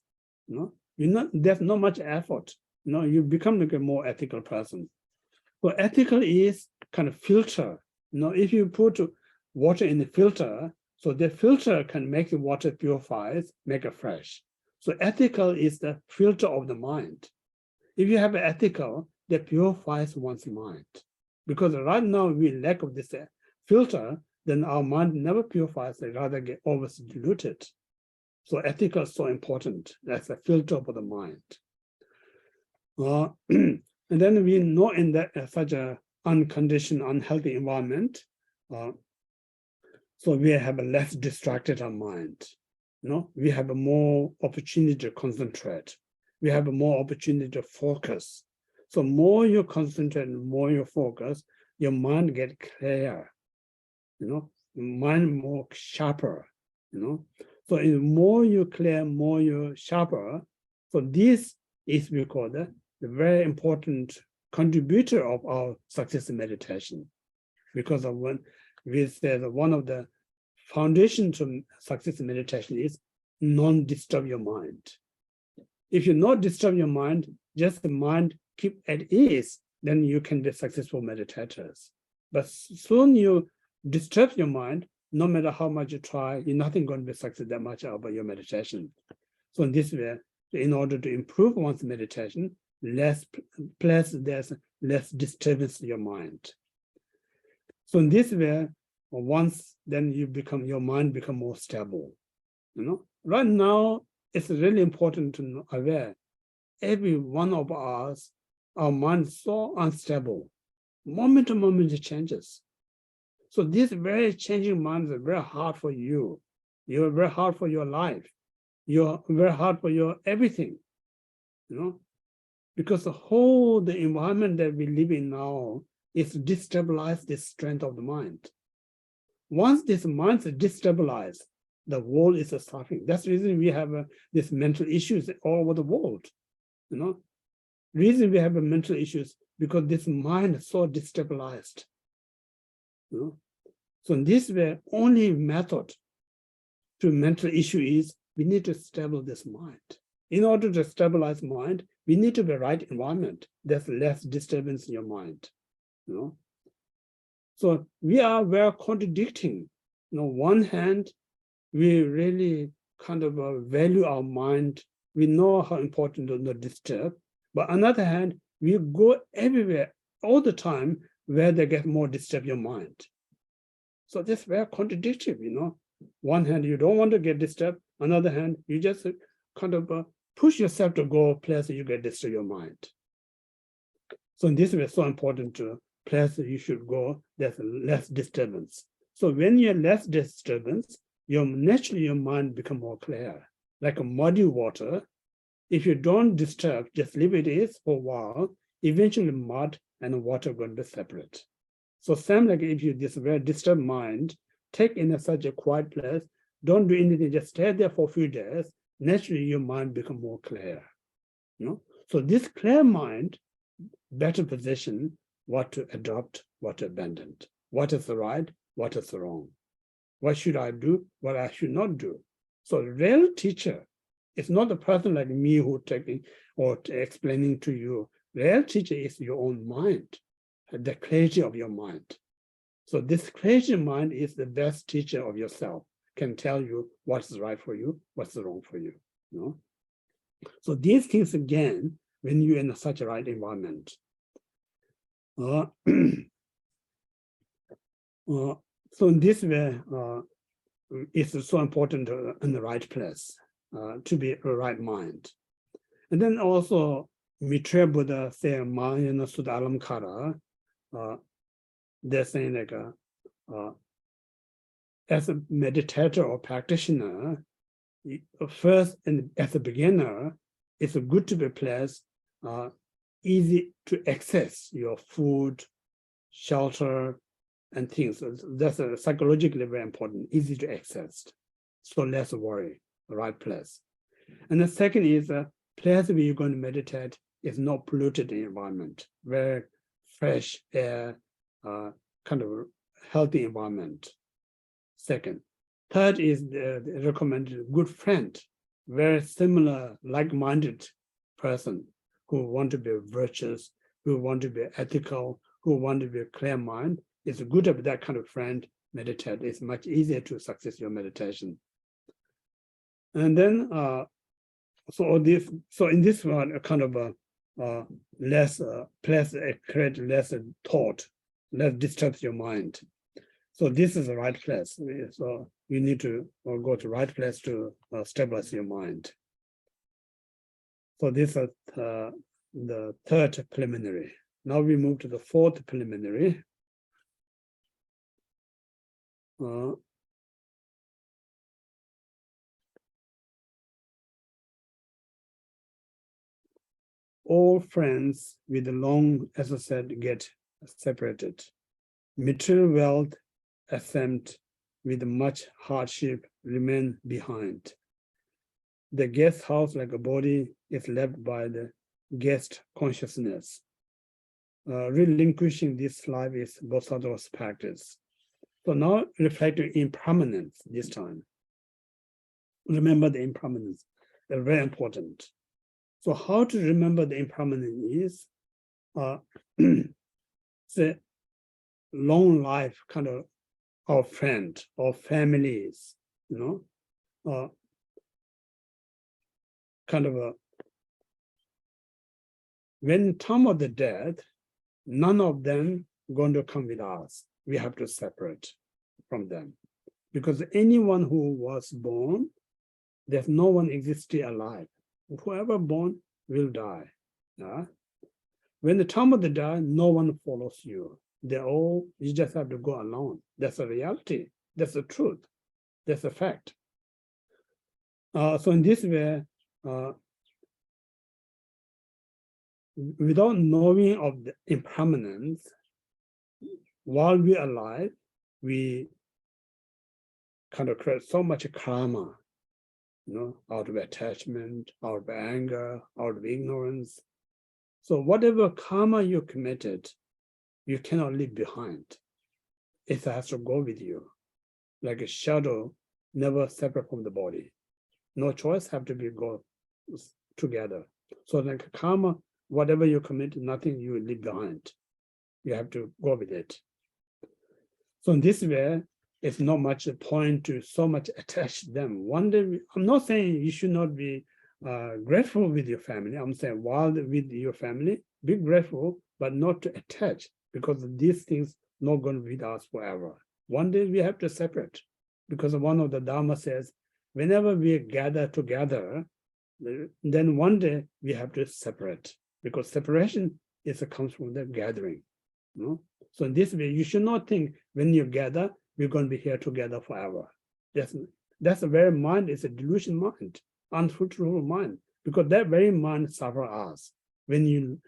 There's not much effort. You become like a more ethical person. So ethical is kind of filter. If you put water in the filter, so the filter can make the water purifies, make it fresh. So ethical is the filter of the mind. If you have an ethical, that purifies one's mind. Because right now we lack of this filter, then our mind never purifies, they rather get over diluted. So ethical is so important. That's a filter for the mind. And then we know in that such a unconditioned, unhealthy environment, so we have a less distracted our mind. We have a more opportunity to concentrate. We have a more opportunity to focus. So more you concentrate, more you focus, your mind get clear. Mind more sharper. So the more you clear, more you sharper. So this is we call the very important contributor of our success in meditation, because of when we say that one of the foundations of success in meditation is non-disturb your mind. If you not disturb your mind, just the mind keep at ease, then you can be successful meditators. But soon you disturb your mind, no matter how much you try, you're not going to be successful that much about your meditation. So in this way, in order to improve one's meditation, there's less disturbance in your mind. So in this way, once then your mind become more stable. Right now, it's really important to know aware. Every one of us, our mind is so unstable. Moment to moment it changes. So this very changing mind is very hard for you. You're very hard for your life. You're very hard for your everything. Because the environment that we live in now is destabilize the strength of the mind. Once this mind is destabilized, the world is suffering. That's the reason we have these mental issues all over the world. Reason we have mental issues because this mind is so destabilized. So in this way, only method to mental issue is we need to stabilize this mind. In order to stabilize mind, we need to be right environment. There's less disturbance in your mind. So we are very contradicting. One hand, we really kind of value our mind. We know how important to not disturb. But on the other hand, we go everywhere all the time where they get more disturb your mind. So that's very contradictory, One hand, you don't want to get disturbed. On the other hand, you just kind of push yourself to go place you get disturbed your mind. So in this way, it's so important to place you should go, there's less disturbance. So when you have less disturbance, naturally your mind become more clear. Like a muddy water, if you don't disturb, just leave it is for a while, eventually mud and water are going to be separate. So same like if you this very disturbed mind, take in such a quiet place, don't do anything, just stay there for a few days, naturally your mind become more clear. So this clear mind, better position, what to adopt, what to abandon, what is the right, what is the wrong, what should I do, what I should not do. So the real teacher is not a person like me who taking or explaining to you. Real teacher is your own mind, the clarity of your mind. So this clarity of mind is the best teacher of yourself, can tell you what's right for you, what's wrong for you. So these things again, when you're in such a right environment. So in this way, it's so important in the right place, to be a right mind. And then also, Mitra Buddha say, Mahayana Sutta Alamkara, they're saying like, as a meditator or practitioner, first and as a beginner, it's good to be placed easy to access your food, shelter, and things. So that's psychologically very important, easy to access. So less worry, the right place. And the second is a place where you're going to meditate is not polluted environment, very fresh air, kind of healthy environment. Second. third is the recommended good friend, very similar, like-minded person who want to be virtuous, who want to be ethical, who want to be a clear mind. It's good to have that kind of friend. Meditate. It's much easier to success your meditation. And then, so in this one, a kind of a less place, create less thought, less distract your mind. So this is the right place. So you need to go to right place to stabilize your mind. So this is the third preliminary. Now we move to the fourth preliminary. All friends with long, as I said, get separated. Material wealth, attempt with much hardship, remain behind. The guest house, like a body, is left by the guest consciousness. Relinquishing this life is Bodhisattva's practice. So now reflecting impermanence this time. Remember the impermanence, they're very important. So how to remember the impermanence is the long life kind of our friend or families, you know, kind of a, when time of the death, none of them going to come with us. We have to separate from them, because anyone who was born, there's no one existing alive. Whoever born will die. When the time of the die, no one follows you. You just have to go alone. That's a reality. That's the truth. That's a fact. So in this way, without knowing of the impermanence, while we're alive, we kind of create so much karma, out of attachment, out of anger, out of ignorance. So whatever karma you committed, you cannot leave behind. It has to go with you. Like a shadow, never separate from the body. No choice, have to go together. So like karma, whatever you commit, nothing you leave behind. You have to go with it. So in this way, it's not much a point to so much attach them. One day, I'm not saying you should not be grateful with your family. I'm saying while with your family, be grateful, but not to attach, because these things not going to be with us forever. One day we have to separate, because one of the Dharma says, whenever we gather together, then one day we have to separate, because separation comes from the gathering. So in this way, you should not think when you gather, we're going to be here together forever. That's a very mind, it's a delusion mind, unfruitful mind, because that very mind suffers us when you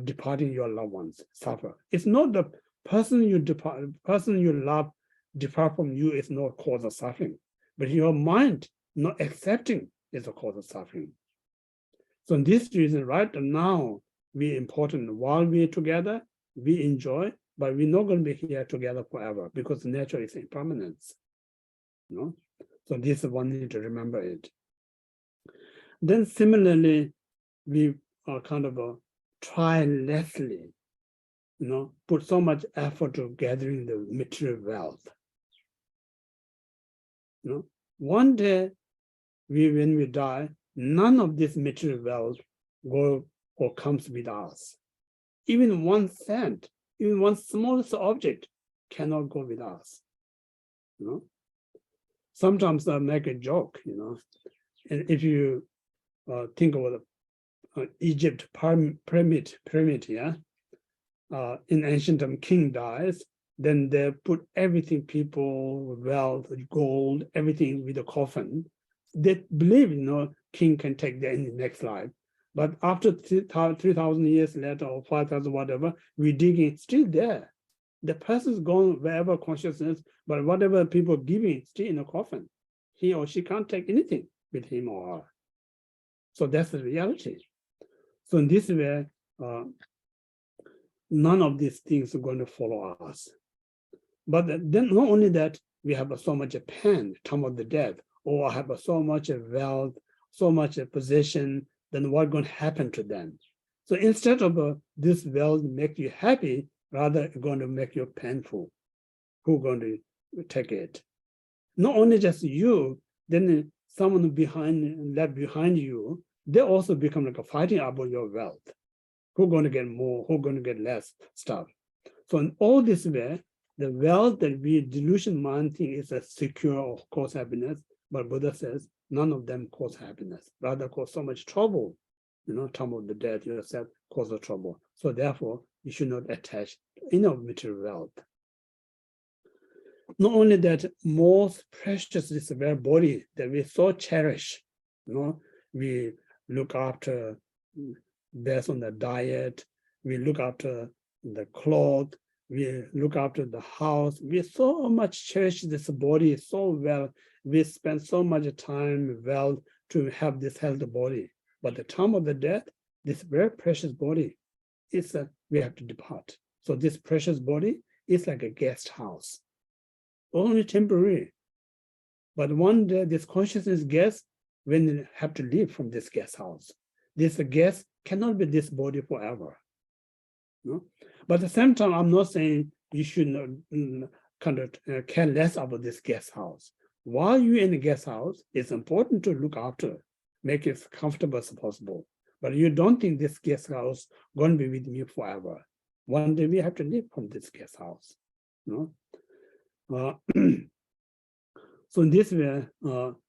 departing your loved ones suffer. It's not the person you love depart from you is not cause of suffering, but your mind not accepting is a cause of suffering. So in this reason, right now, we important while we're together, we enjoy, but we're not going to be here together forever, because nature is impermanence. So this is one need to remember it. Then similarly, we are kind of tirelessly, put so much effort to gathering the material wealth. One day, when we die, none of this material wealth go or comes with us. Even 1 cent, even one smallest object cannot go with us. Sometimes I make a joke, and if you think about Egypt pyramid, yeah. In ancient time, king dies, then they put everything, people, wealth, gold, everything with a coffin. They believe, king can take that in the next life. But after 3,000 years later, or 5,000, whatever, we dig in, still there. The person's gone wherever consciousness, but whatever people giving, still in a coffin. He or she can't take anything with him or her. So that's the reality. So in this way, none of these things are going to follow us. But then not only that, we have so much pain, time of the death, or have so much wealth, so much possession, then what's going to happen to them? So instead of this wealth make you happy, rather it's going to make you painful. Who's going to take it? Not only just you, then someone left behind you, they also become like a fighting about your wealth. Who's going to get more? Who's going to get less stuff? So in all this way, the wealth that we delusion mind think is a secure or cause happiness, but Buddha says none of them cause happiness, rather cause so much trouble. Time of the death yourself cause the trouble. So therefore, you should not attach any material wealth. Not only that, most precious is the very body that we so cherish. We look after based on the diet, we look after the clothes, we look after the house. We so much cherish this body so well. We spend so much time well to have this healthy body. But the time of the death, this very precious body, we have to depart. So this precious body is like a guest house, only temporary. But one day, this consciousness guest, when they have to leave from this guest house, this guest cannot be this body forever. But at the same time, I'm not saying you should not care less about this guest house. While you're in the guest house, it's important to look after, make it as comfortable as possible. But you don't think this guest house going to be with me forever. One day we have to leave from this guest house. So in this way,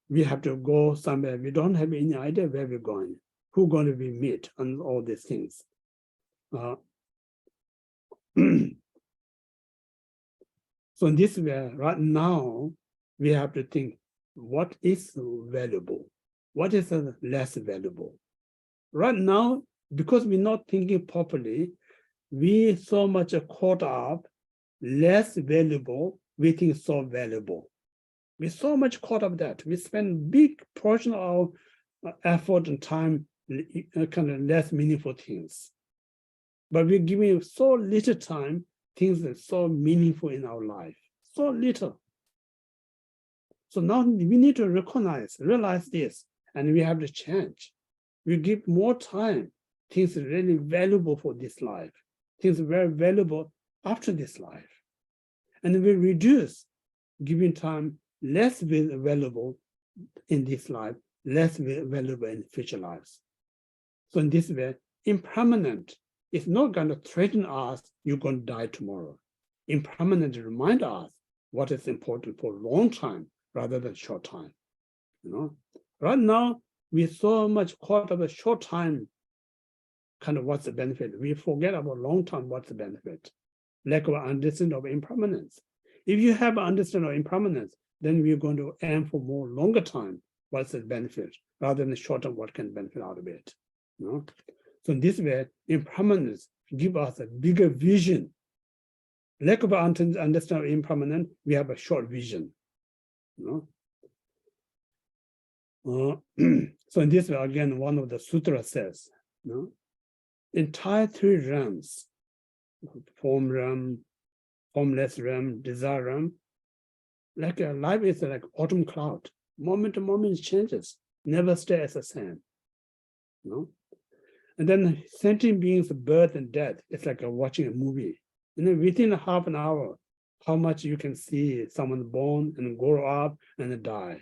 we have to go somewhere. We don't have any idea where we're going, who's going to be meet, and all these things. So in this way, right now, we have to think, what is valuable? What is less valuable? Right now, because we're not thinking properly, we so much caught up, less valuable, we think so valuable. We're so much caught up that we spend big portion of our effort and time, kind of less meaningful things. But we're giving so little time, things that are so meaningful in our life, so little. So now we need to realize this, and we have to change. We give more time, things really valuable for this life, things very valuable after this life. And we reduce giving time less valuable in this life, less valuable in future lives. So in this way, impermanent is not going to threaten us, you're going to die tomorrow. Impermanent reminds us what is important for a long time rather than short time. Right now, we're so much caught up a short time, kind of what's the benefit. We forget about long term, what's the benefit. Lack of understanding of impermanence. If you have an understanding of impermanence, then we're going to aim for more longer time, what's the benefit, rather than short term, what can benefit out of it. So in this way, impermanence gives us a bigger vision. Lack of understanding of impermanence, we have a short vision. So in this way, again, one of the sutras says, entire three realms, form realm, formless realm, desire realm, like life is like autumn cloud. Moment to moment it changes, never stay as the same. And then sentient beings, birth and death, it's like watching a movie. Within half an hour, how much you can see someone born and grow up and die.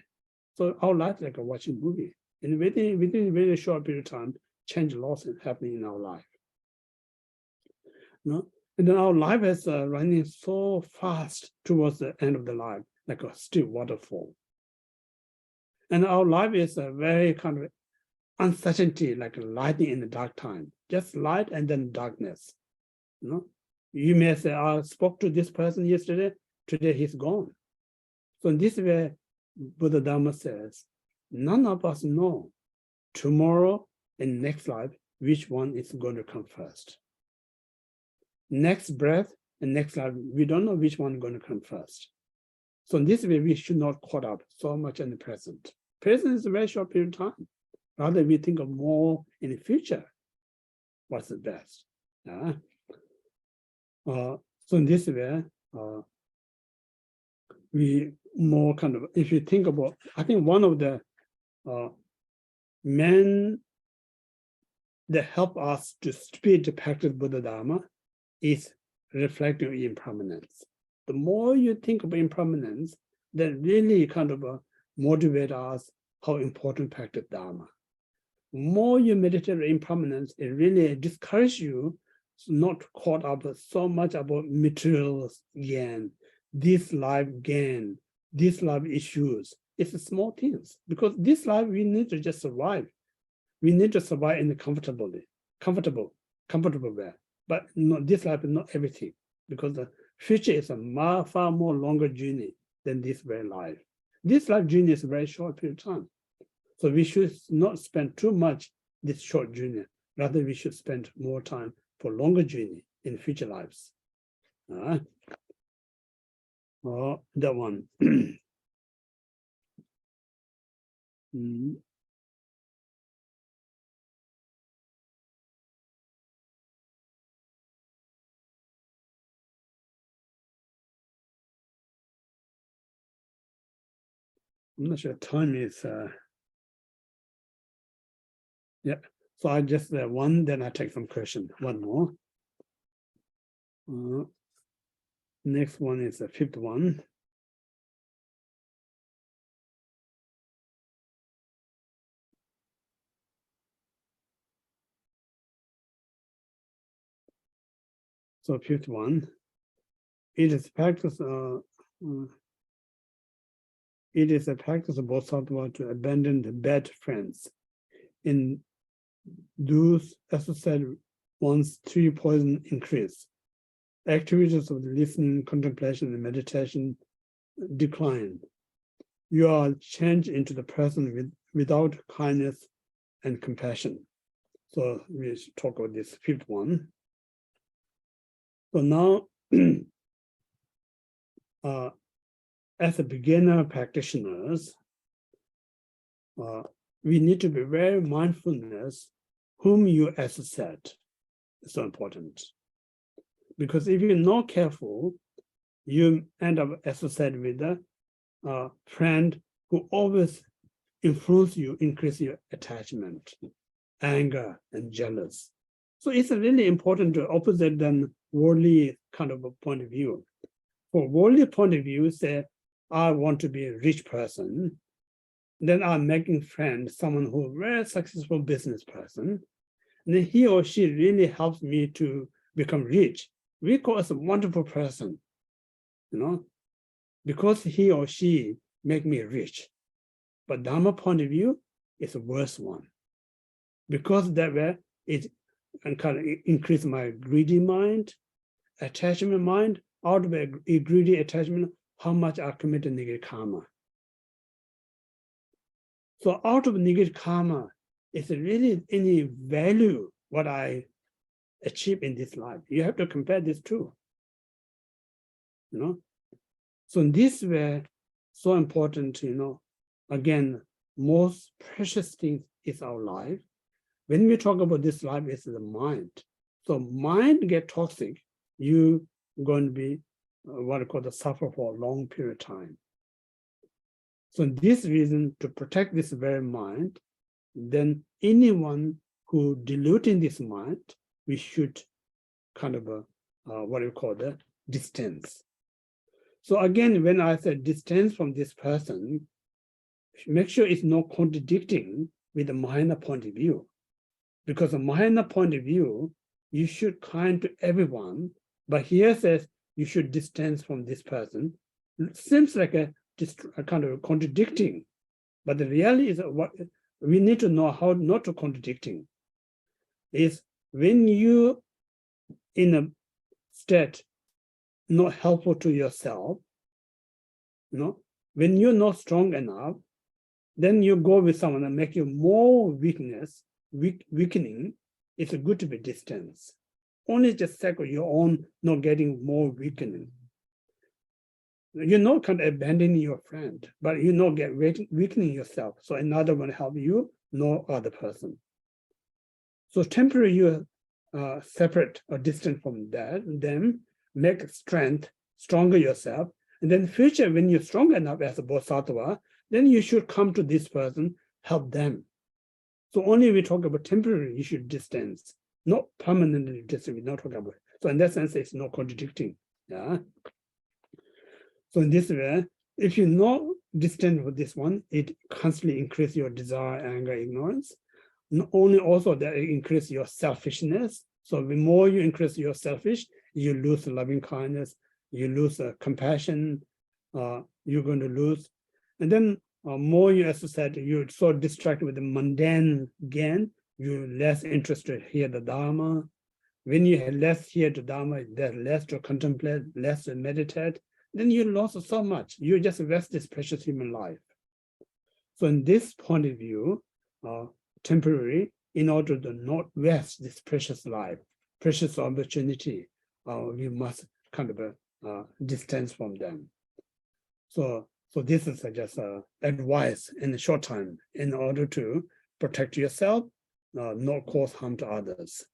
So our life is like watching a movie. And within a very short period of time, change loss is happening in our life. And then our life is running so fast towards the end of the life, like a still waterfall. And our life is a very kind of uncertainty, like lighting in the dark time, just light and then darkness. You may say, I spoke to this person yesterday, today he's gone. So in this way, Buddha Dharma says, none of us know tomorrow and next life, which one is going to come first. Next breath and next life, we don't know which one is going to come first. So in this way, we should not caught up so much in the present. Present is a very short period of time. Rather, we think of more in the future. What's the best? So in this way, we more kind of, if you think about, I think one of the men that help us to speed the practice Buddha Dharma is reflecting impermanence. The more you think of impermanence, that really kind of motivate us how important practice Dharma. The more you meditate on impermanence, it really discourages you not caught up so much about material gain, this life gain, this life issues. It's small things, because this life we need to just survive. We need to survive in a comfortable way. But this life is not everything, because the future is a far more longer journey than this very life. This life journey is a very short period of time. So we should not spend too much this short journey. Rather, we should spend more time for longer journey in future lives. Oh, that one. I'm not sure time is, yeah. So I just one, then I take some question, one more. Next one is the fifth one. So fifth one, it is practice. It is a practice of Bodhisattva to abandon the bad friends. In those, as I said, once three poison increase, activities of the listening, contemplation, and meditation decline. You are changed into the person without kindness and compassion. So we should talk about this fifth one. So now, as a beginner practitioners, we need to be very mindfulness whom you associate. It's so important. Because if you're not careful, you end up associated with a friend who always influence you, increase your attachment, anger, and jealous. So it's really important to opposite than worldly kind of a point of view. For worldly point of view, say, I want to be a rich person, then I'm making friends, someone who is a very successful business person, and then he or she really helps me to become rich. We call us a wonderful person, because he or she make me rich. But Dharma point of view is a worse one, because that way it kind of increase my greedy mind, attachment mind. Out of a greedy attachment, how much I committed negative karma. So out of negative karma, is really any value what I achieve in this life. You have to compare these two. So in this way, so important, again, most precious thing is our life. When we talk about this life, it's the mind. So mind get toxic, you going to be what I call the suffer for a long period of time. So this reason, to protect this very mind, then anyone who diluting this mind, we should kind of what do you call that, distance. So again, when I say distance from this person, make sure it's not contradicting with the minor point of view. Because a minor point of view, you should kind to everyone, but here says you should distance from this person. It seems like a kind of contradicting, but the reality is what we need to know how not to contradicting. Is when you in a state not helpful to yourself, when you're not strong enough, then you go with someone and make you more weakening. It's good to be distance. Only just second your own not getting more weakening. You're not kind of abandoning your friend, but you not get weakening yourself. So another one help you, no other person. So temporarily you separate or distant from that, then make strength stronger yourself. And then future, when you're strong enough as a Bodhisattva, then you should come to this person, help them. So only we talk about temporary, you should distance, not permanently distance, we're not talking about. So in that sense, it's not contradicting. Yeah. So in this way, if you're not distant with this one, it constantly increases your desire, anger, ignorance. Not only also that it increases your selfishness. So the more you increase your selfish, you lose loving kindness, you lose compassion, you're going to lose. And then more you, as I said, you're so distracted with the mundane gain, you're less interested to hear the Dharma. When you have less hear the Dharma, there's less to contemplate, less to meditate, then you lost so much. You just waste this precious human life. So in this point of view, temporary, in order to not waste this precious life, precious opportunity, we must kind of distance from them. So this is just advice in the short time in order to protect yourself, not cause harm to others.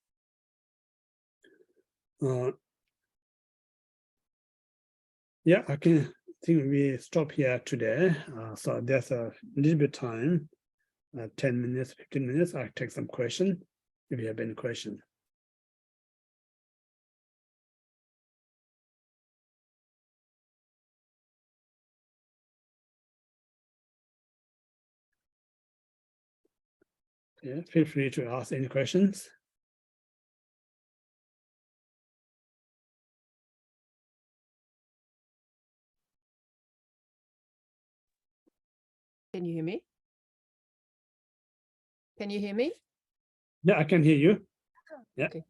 Yeah, I think we stop here today. So there's a little bit time, 10 minutes, 15 minutes. I'll take some question if you have any question. Yeah, feel free to ask any questions. Can you hear me? Can you hear me? Yeah, I can hear you. Yeah. Okay.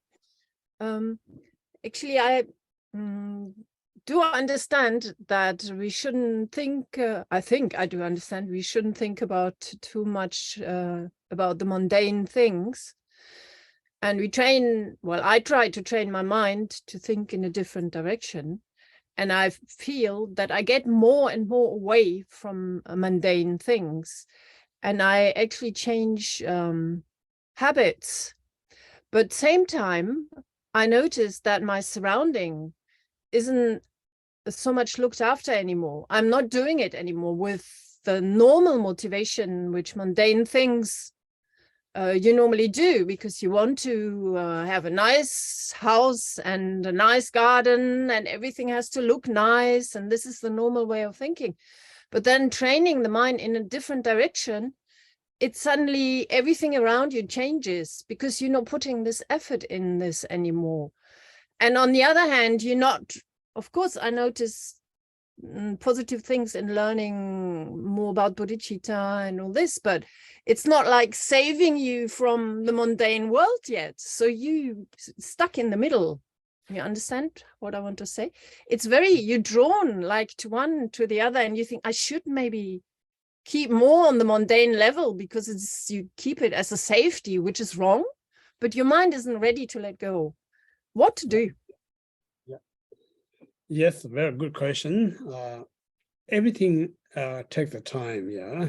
Actually, I do understand that we shouldn't think, I think I do understand we shouldn't think about too much about the mundane things. And we train, well, I try to train my mind to think in a different direction. And I feel that I get more and more away from mundane things. And I actually change habits. But same time, I noticed that my surrounding isn't so much looked after anymore. I'm not doing it anymore with the normal motivation, which mundane things you normally do, because you want to have a nice house and a nice garden and everything has to look nice. And this is the normal way of thinking. But then training the mind in a different direction, it suddenly everything around you changes because you're not putting this effort in this anymore. And on the other hand, you're not, of course, I notice positive things in learning more about bodhicitta and all this, but it's not like saving you from the mundane world yet. So you stuck in the middle. You understand what I want to say? It's very, you're drawn like to one to the other, and you think I should maybe keep more on the mundane level because it's, you keep it as a safety, which is wrong, but your mind isn't ready to let go. What to do? Yeah. Yes, very good question. Everything takes the time, yeah.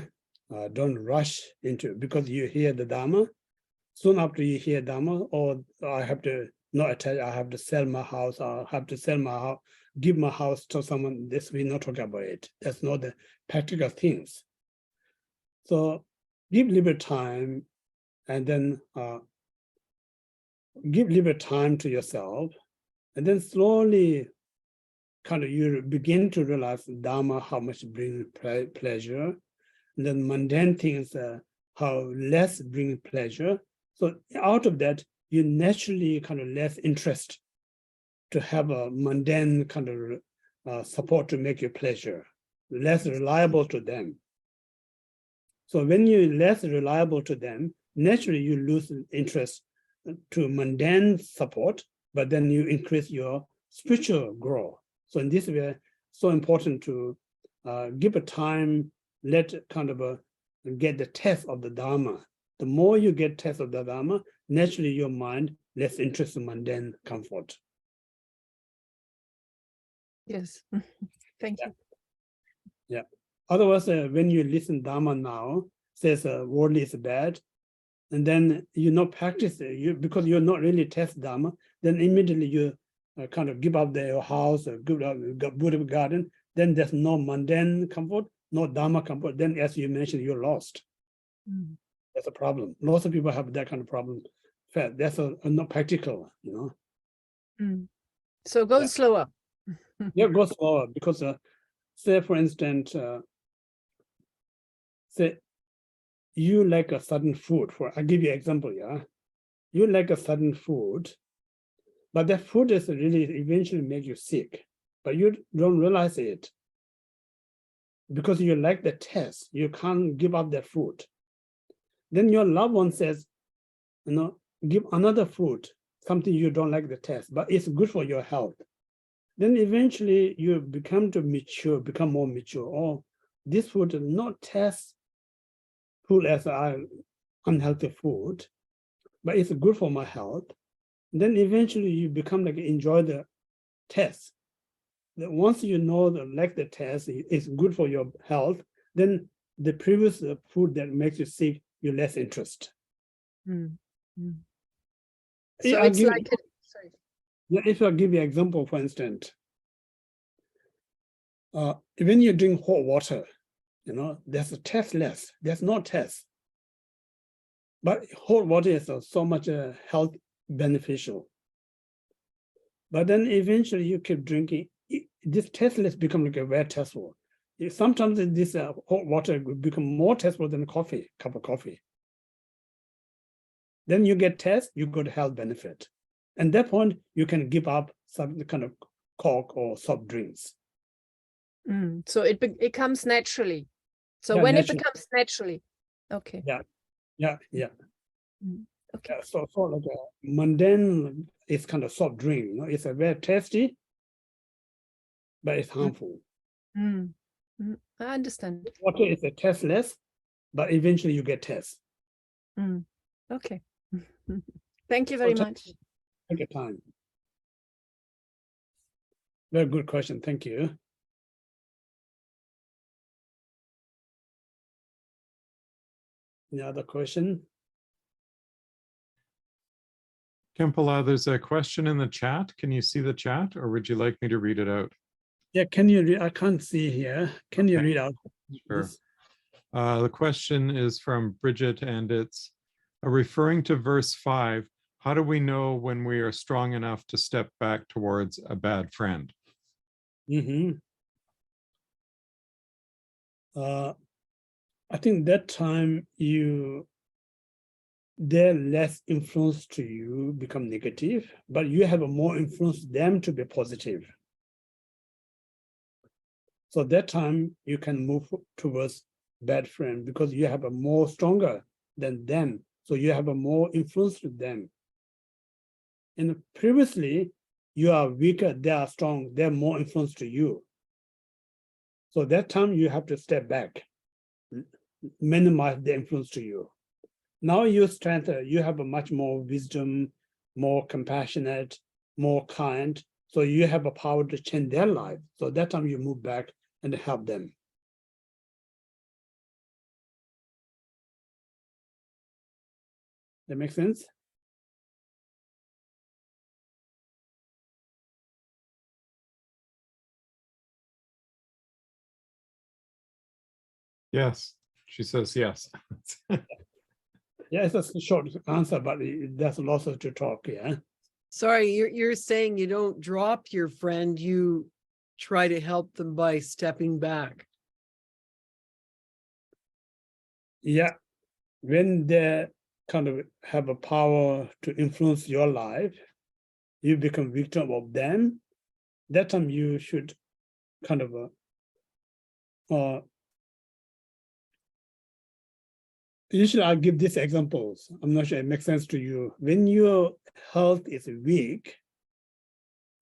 Don't rush into it because you hear the Dharma. Soon after you hear Dharma, or I have to not attach, I have to sell my house, I have to sell my house, give my house to someone. This we not talk about it. That's not the practical things. So give little time, and then give little time to yourself, and then slowly kind of you begin to realize Dharma, how much brings pleasure, and then mundane things, how less bring pleasure. So out of that, you naturally kind of less interest to have a mundane kind of support to make you pleasure, less reliable to them. So when you're less reliable to them, naturally you lose interest to mundane support, but then you increase your spiritual growth. So in this way, so important to give a time, let kind of get the test of the Dharma. The more you get test of the Dharma, naturally your mind less interest in mundane comfort. Yes, thank you. Yeah. Otherwise, when you listen Dharma now, says worldly is bad, and then you not practice it, because you're not really test Dharma, then immediately you kind of give up your house or give up Buddha garden, then there's no mundane comfort, no Dharma comfort, then as you mentioned, you're lost. That's a problem. Lots of people have that kind of problem. That's not practical, So go slower. Yeah, go slower because, say for instance, say you like a certain food. I'll give you an example. Yeah, you like a certain food, but that food is really eventually make you sick, but you don't realize it because you like the taste. You can't give up that food. Then your loved one says, give another food, something you don't like the taste, but it's good for your health. Then eventually you become more mature. Oh, this food is not taste food as unhealthy food, but it's good for my health. Then eventually you become like enjoy the taste. Once you know like the taste is good for your health, then the previous food that makes you sick, you're less interest. So Yeah, it's like sorry. Yeah, if I give you an example, for instance, when you drink hot water, there's a tasteless. There's no taste. But hot water is so much health beneficial. But then eventually you keep drinking, this tasteless become like a very tasteful. Sometimes this hot water will become more tasteful than coffee, cup of coffee. Then you get taste, you got health benefit. And at that point, you can give up some kind of Coke or soft drinks. So it comes naturally. So Yeah, when naturally. it becomes naturally, okay. Yeah. Okay. So like a mundane, it's kind of soft drink. It's a very tasty, but it's harmful. I understand. Water is a tasteless, but eventually you get taste. Okay. Thank you very much. Take your time. Very good question. Thank you. Any other question? Khenpo, there's a question in the chat. Can you see the chat, or would you like me to read it out? Yeah, can you read? I can't see here. Can you read out? Sure. The question is from Bridget, and it's referring to verse 5. How do we know when we are strong enough to step back towards a bad friend? I think that time they're less influence to you become negative, but you have a more influence them to be positive. So that time you can move towards bad friend because you have a more stronger than them. So you have a more influence with them. And previously you are weaker, they are strong, they're more influence to you. So that time you have to step back, minimize the influence to you. Now you strengthen, you have a much more wisdom, more compassionate, more kind. So you have a power to change their life. So that time you move back and help them. That makes sense? Yes, she says yes. Yeah, it's a short answer, but there's lots to talk, yeah. Sorry, you're saying you don't drop your friend, you try to help them by stepping back. Yeah, when they kind of have a power to influence your life, you become victim of them. That time you should kind of usually I'll give these examples. I'm not sure it makes sense to you. When your health is weak,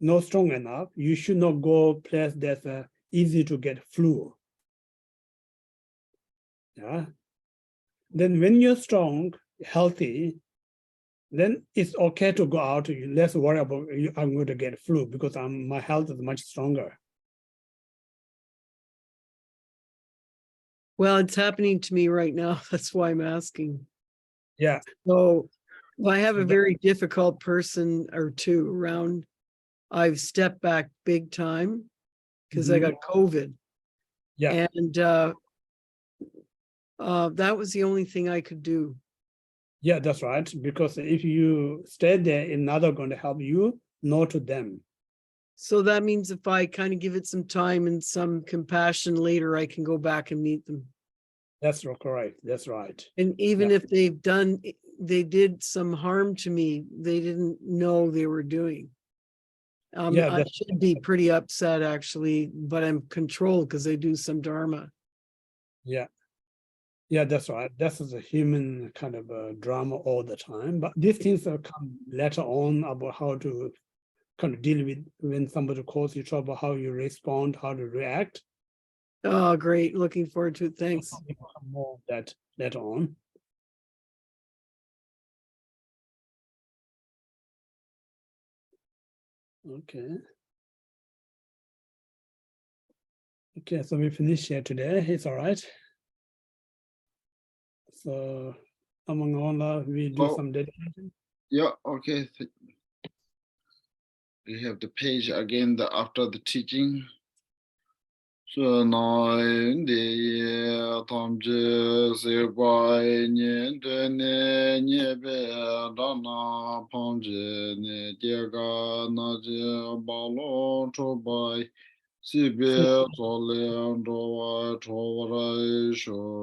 not strong enough, you should not go place that's easy to get flu. Yeah. Then when you're strong, healthy, then it's okay to go out. Less worry about I'm going to get flu because my health is much stronger. Well, it's happening to me right now. That's why I'm asking. Yeah. So if I have a very difficult person or two around, I've stepped back big time. because I got COVID. Yeah. And that was the only thing I could do. Yeah, that's right. Because if you stay there, another going to help you, not to them. So that means if I kind of give it some time and some compassion later, I can go back and meet them. That's correct. That's right. And even Yeah. if they did some harm to me, they didn't know they were doing. Yeah, I should be pretty upset actually, but I'm controlled because they do some dharma. Yeah. Yeah, that's right. That's a human kind of drama all the time. But these things will come later on about how to kind of deal with when somebody calls you trouble, how you respond, how to react. Oh, great. Looking forward to it. Thanks. More of that later on. Okay. Okay, so we finish here today. It's all right. So among all, we do Oh. some dedication. Yeah, okay. We have the page again after the teaching. So now in the Tamje Sequai Nian Niebe Dana Pamje Ne Diega Naje Balo Chobai Sibe Sole Andoa Chorai Sho